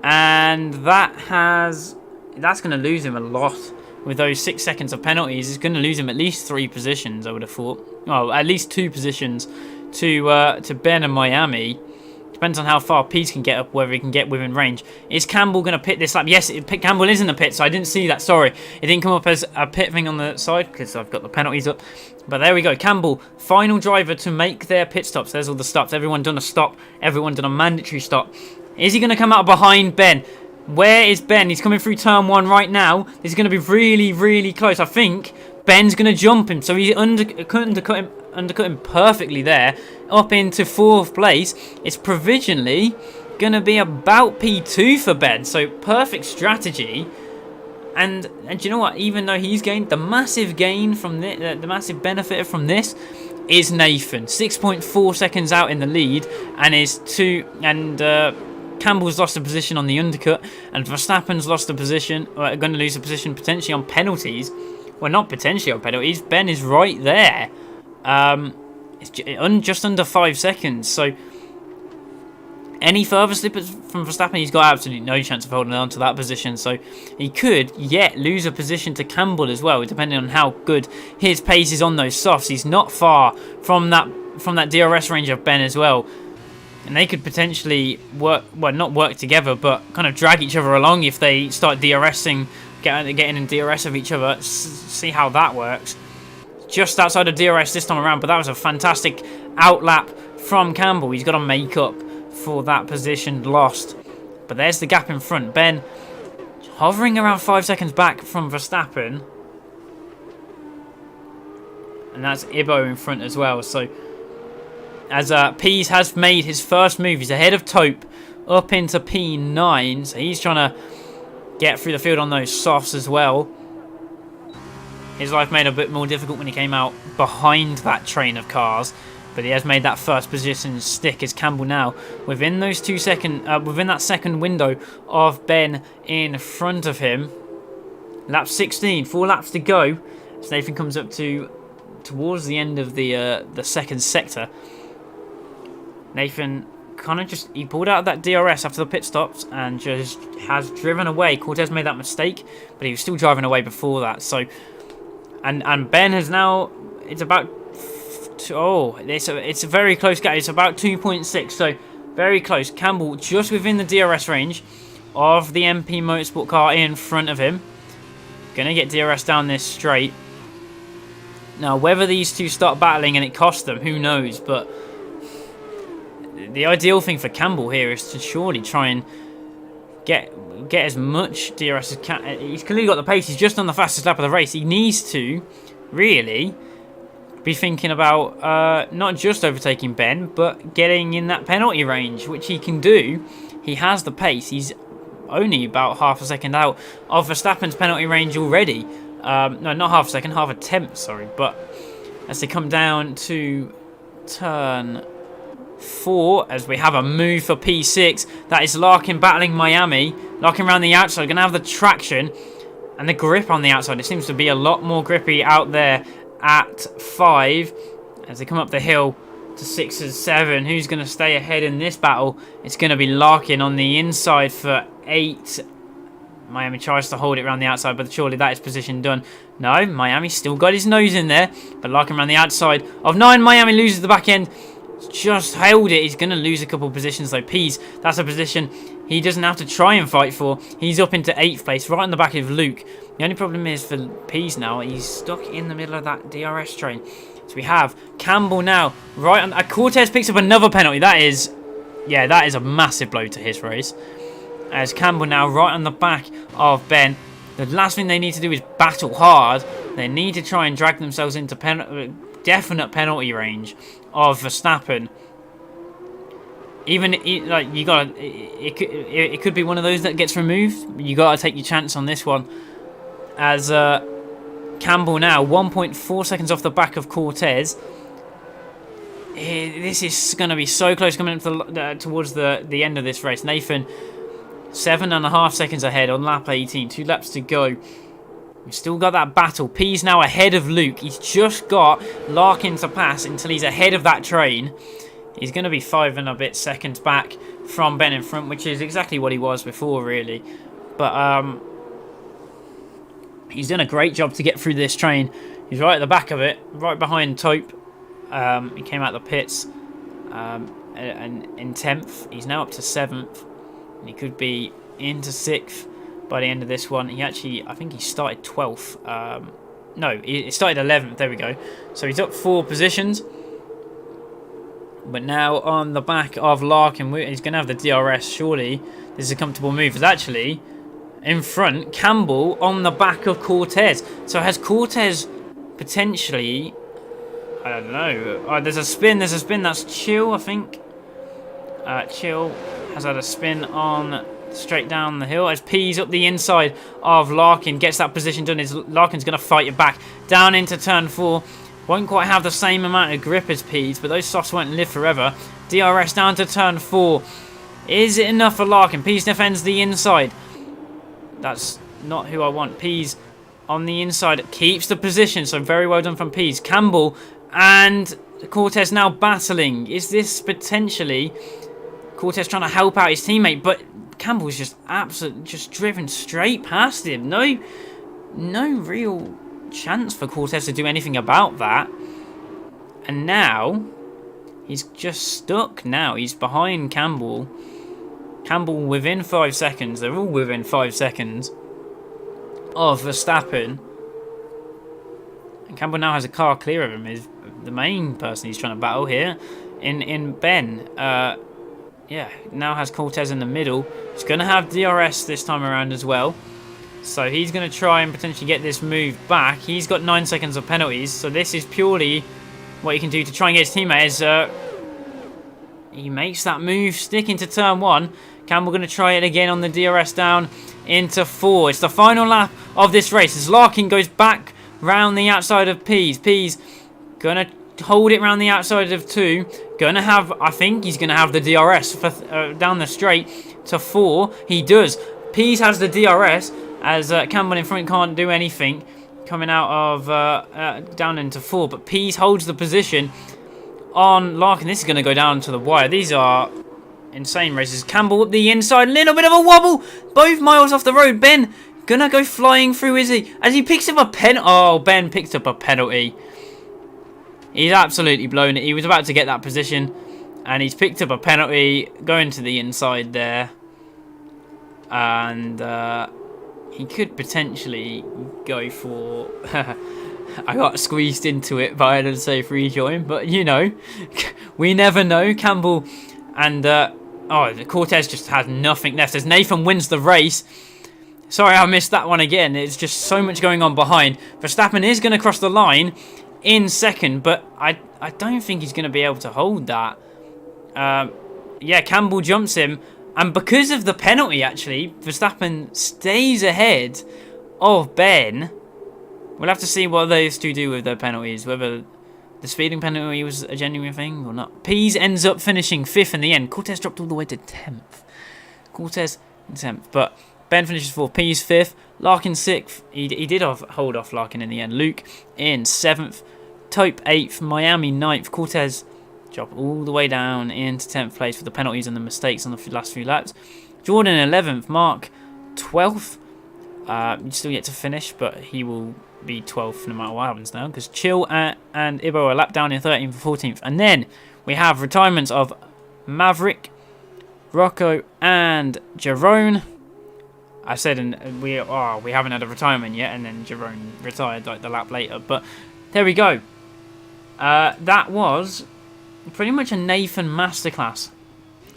and that's going to lose him a lot. With those 6 seconds of penalties, it's going to lose him at least 3 positions, I would have thought. Well, at least 2 positions to Ben and Miami. Depends on how far Pease can get up, whether he can get within range. Is Campbell going to pit this lap? Yes, Campbell is in the pit, so I didn't see that. Sorry. It didn't come up as a pit thing on the side because I've got the penalties up. But there we go. Campbell, final driver to make their pit stops. There's all the stops. Everyone done a stop. Everyone done a mandatory stop. Is he going to come out behind Ben? Where is Ben? He's coming through turn 1 right now. This is going to be really, really close. I think Ben's going to jump him. So he undercut him perfectly there. Up into 4th place. It's provisionally going to be about P2 for Ben. So perfect strategy. And do you know what? Even though he's gained the massive gain from the massive benefit from this is Nathan. 6.4 seconds out in the lead, and Campbell's lost a position on the undercut, and Verstappen's lost a position, or going to lose a position potentially on penalties. Well, not potentially on penalties. Ben is right there. It's just under 5 seconds. So any further slippers from Verstappen, he's got absolutely no chance of holding on to that position. So he could yet lose a position to Campbell as well, depending on how good his pace is on those softs. He's not far from that DRS range of Ben as well. And they could potentially not work together, but kind of drag each other along if they start DRSing, getting in DRS of each other. See how that works. Just outside of DRS this time around, but that was a fantastic outlap from Campbell. He's got to make up for that position lost. But there's the gap in front. Ben hovering around 5 seconds back from Verstappen. And that's Ibo in front as well. So as Pease has made his first move, he's ahead of Tope up into P9. So he's trying to get through the field on those softs as well. His life made it a bit more difficult when he came out behind that train of cars. But he has made that first position stick as Campbell now within those within that second window of Ben in front of him. Lap 16, 4 laps to go. As Nathan comes up towards the end of the second sector. Nathan kind of he pulled out of that DRS after the pit stops and just has driven away. Cortez made that mistake, but he was still driving away before that. So, and Ben has now, it's about, it's a very close gap. It's about 2.6, so very close. Campbell just within the DRS range of the MP Motorsport car in front of him. Gonna get DRS down this straight. Now, whether these two start battling and it costs them, who knows, but the ideal thing for Campbell here is to surely try and get as much DRS as can. He's clearly got the pace. He's just on the fastest lap of the race. He needs to really be thinking about not just overtaking Ben, but getting in that penalty range, which he can do. He has the pace. He's only about half a second out of Verstappen's penalty range already. No, not half a second, half a tenth, sorry. But as they come down to turn 4, as we have a move for P6. That is Larkin battling Miami. Larkin around the outside, going to have the traction and the grip on the outside. It seems to be a lot more grippy out there at 5 as they come up the hill to 6 and 7. Who's going to stay ahead in this battle? It's going to be Larkin on the inside for 8. Miami tries to hold it around the outside, but surely that is position done. No, Miami still got his nose in there, but Larkin around the outside of 9. Miami loses the back end. Just held it. He's going to lose a couple of positions though. Pease, that's a position he doesn't have to try and fight for. He's up into 8th place, right on the back of Luke. The only problem is for Pease now, he's stuck in the middle of that DRS train. So we have Campbell now, right on. Cortez picks up another penalty. That is a massive blow to his race. As Campbell now right on the back of Ben. The last thing they need to do is battle hard. They need to try and drag themselves into definite penalty range of Verstappen. Even like you got, it could be one of those that gets removed. You got to take your chance on this one. As Campbell now 1.4 seconds off the back of Cortez. This is going to be so close coming up towards the end of this race. Nathan 7.5 seconds ahead on lap 18. 2 laps to go. We've still got that battle. P's now ahead of Luke. He's just got Larkin to pass until he's ahead of that train. He's going to be 5 and a bit seconds back from Ben in front, which is exactly what he was before, really. But he's done a great job to get through this train. He's right at the back of it, right behind Tope. He came out the pits and in 10th. He's now up to 7th. And he could be into 6th by the end of this one. I think he started 12th. No, he started 11th. There we go. So he's up 4 positions. But now on the back of Larkin, he's going to have the DRS. Surely this is a comfortable move. It's actually in front, Campbell on the back of Cortez. So has Cortez potentially... I don't know. Oh, there's a spin. That's Chill, I think. Chill has had a spin on straight down the hill as P's up the inside of Larkin. Gets that position done. Larkin's going to fight it back down into turn 4. Won't quite have the same amount of grip as P's, but those softs won't live forever. DRS down to turn 4. Is it enough for Larkin? P's defends the inside. That's not who I want. P's on the inside keeps the position, so very well done from P's. Campbell and Cortez now battling. Is this potentially Cortez trying to help out his teammate? But Campbell's just driven straight past him. No real chance for Cortez to do anything about that. And now he's just stuck. Now he's behind Campbell. Campbell within 5 seconds. They're all within 5 seconds of Verstappen. And Campbell now has a car clear of him. Is the main person he's trying to battle here in Ben. Now has Cortez in the middle. He's going to have DRS this time around as well. So he's going to try and potentially get this move back. He's got 9 seconds of penalties. So this is purely what he can do to try and get his teammate. He makes that move, stick into turn 1. Campbell going to try it again on the DRS down into 4. It's the final lap of this race as Larkin goes back round the outside of P's. P's going to hold it round the outside of 2. I think he's going to have the DRS for, down the straight to 4. He does. P's has the DRS as Campbell in front can't do anything. Coming out of down into 4. But P's holds the position on Larkin. This is going to go down to the wire. These are insane races. Campbell up the inside. Little bit of a wobble. Both miles off the road. Ben gonna go flying through, is he? As he picks up a penalty. Oh, Ben picked up a penalty. He's absolutely blown it. He was about to get that position. And he's picked up a penalty. Going to the inside there. And he could potentially go for... I got squeezed into it by an unsafe rejoin. But, you know, we never know. Campbell and... Cortez just had nothing left as Nathan wins the race. Sorry, I missed that one again. It's just so much going on behind. Verstappen is going to cross the line in second, but I don't think he's going to be able to hold that. Campbell jumps him. And because of the penalty, actually, Verstappen stays ahead of Ben. We'll have to see what those two do with their penalties. Whether the speeding penalty was a genuine thing or not. Pease ends up finishing 5th in the end. Cortez dropped all the way to 10th. Cortez in 10th. But Ben finishes 4th. Pease 5th. Larkin 6th. He did hold off Larkin in the end. Luke in 7th. Tope 8th. Miami 9th. Cortez dropped all the way down into 10th place for the penalties and the mistakes on the last few laps. Jordan 11th. Mark 12th. You still yet to finish, but he will be 12th no matter what happens now, because Chill and Ibo are lapped down in 13th and 14th. And then we have retirements of Maverick, Rocco, and Jerome. I said we haven't had a retirement yet, and then Jerome retired like the lap later. But there we go. That was pretty much a Nathan masterclass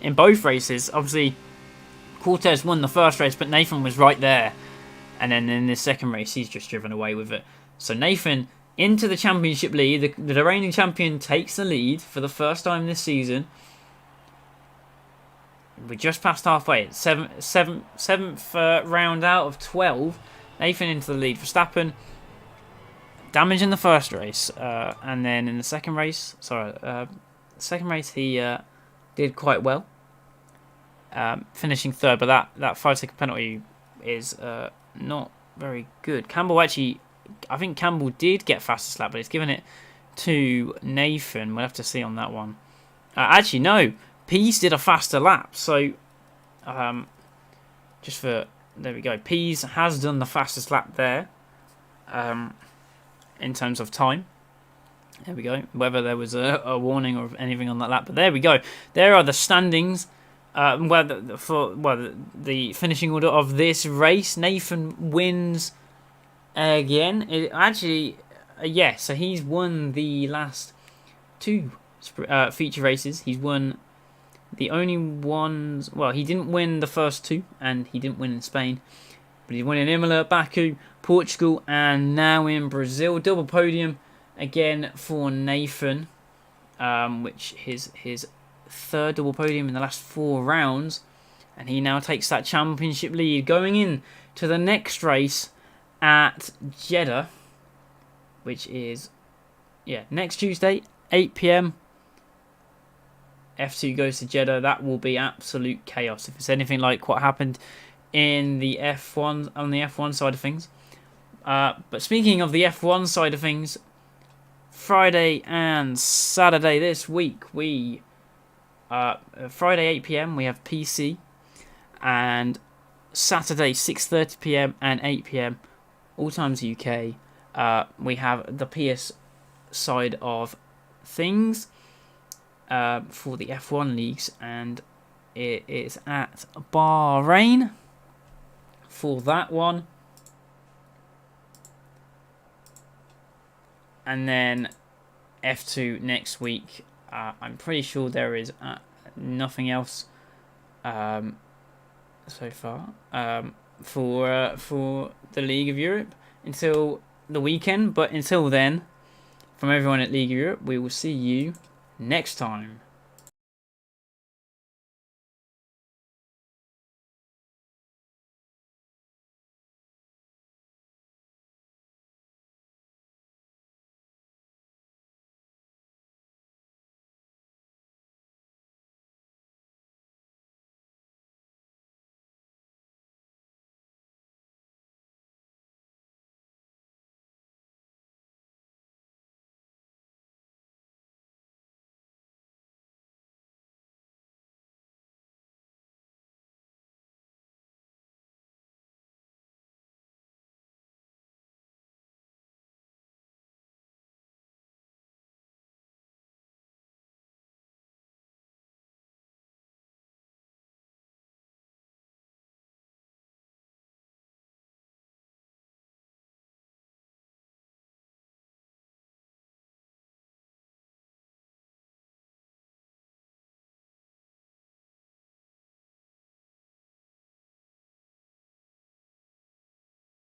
in both races. Obviously, Cortez won the first race, but Nathan was right there. And then in this second race, he's just driven away with it. So Nathan into the championship lead. The reigning champion takes the lead for the first time this season. We're just past halfway. It's seventh round out of 12. Nathan into the lead. Verstappen damage in the first race, and then in the second race, he did quite well, finishing 3rd. But that 5-second penalty is not very good. Campbell I think Campbell did get fastest lap, but it's given it to Nathan. We'll have to see on that one. Actually, no. Pease did a faster lap, so there we go. Pease has done the fastest lap there, in terms of time. There we go. Whether there was a warning or anything on that lap, but there we go. There are the standings. The finishing order of this race. Nathan wins again. So he's won the last 2 feature races. He's won the only ones. Well, he didn't win the first 2, and he didn't win in Spain, but he won in Imola, Baku, Portugal, and now in Brazil. Double podium again for Nathan, which is his 3rd double podium in the last 4 rounds, and he now takes that championship lead going in to the next race at Jeddah, which is next Tuesday, 8 p.m. F2 goes to Jeddah. That will be absolute chaos if it's anything like what happened in the F1 on the F1 side of things. But speaking of the F1 side of things, Friday and Saturday this week Friday 8 p.m. we have PC, and Saturday 6:30 p.m. and 8 p.m. all times UK. We have the PS side of things for the F1 leagues, and it is at Bahrain for that one. And then F2 next week. I'm pretty sure there is nothing else so far for the League of Europe until the weekend. But until then, from everyone at League of Europe, we will see you next time.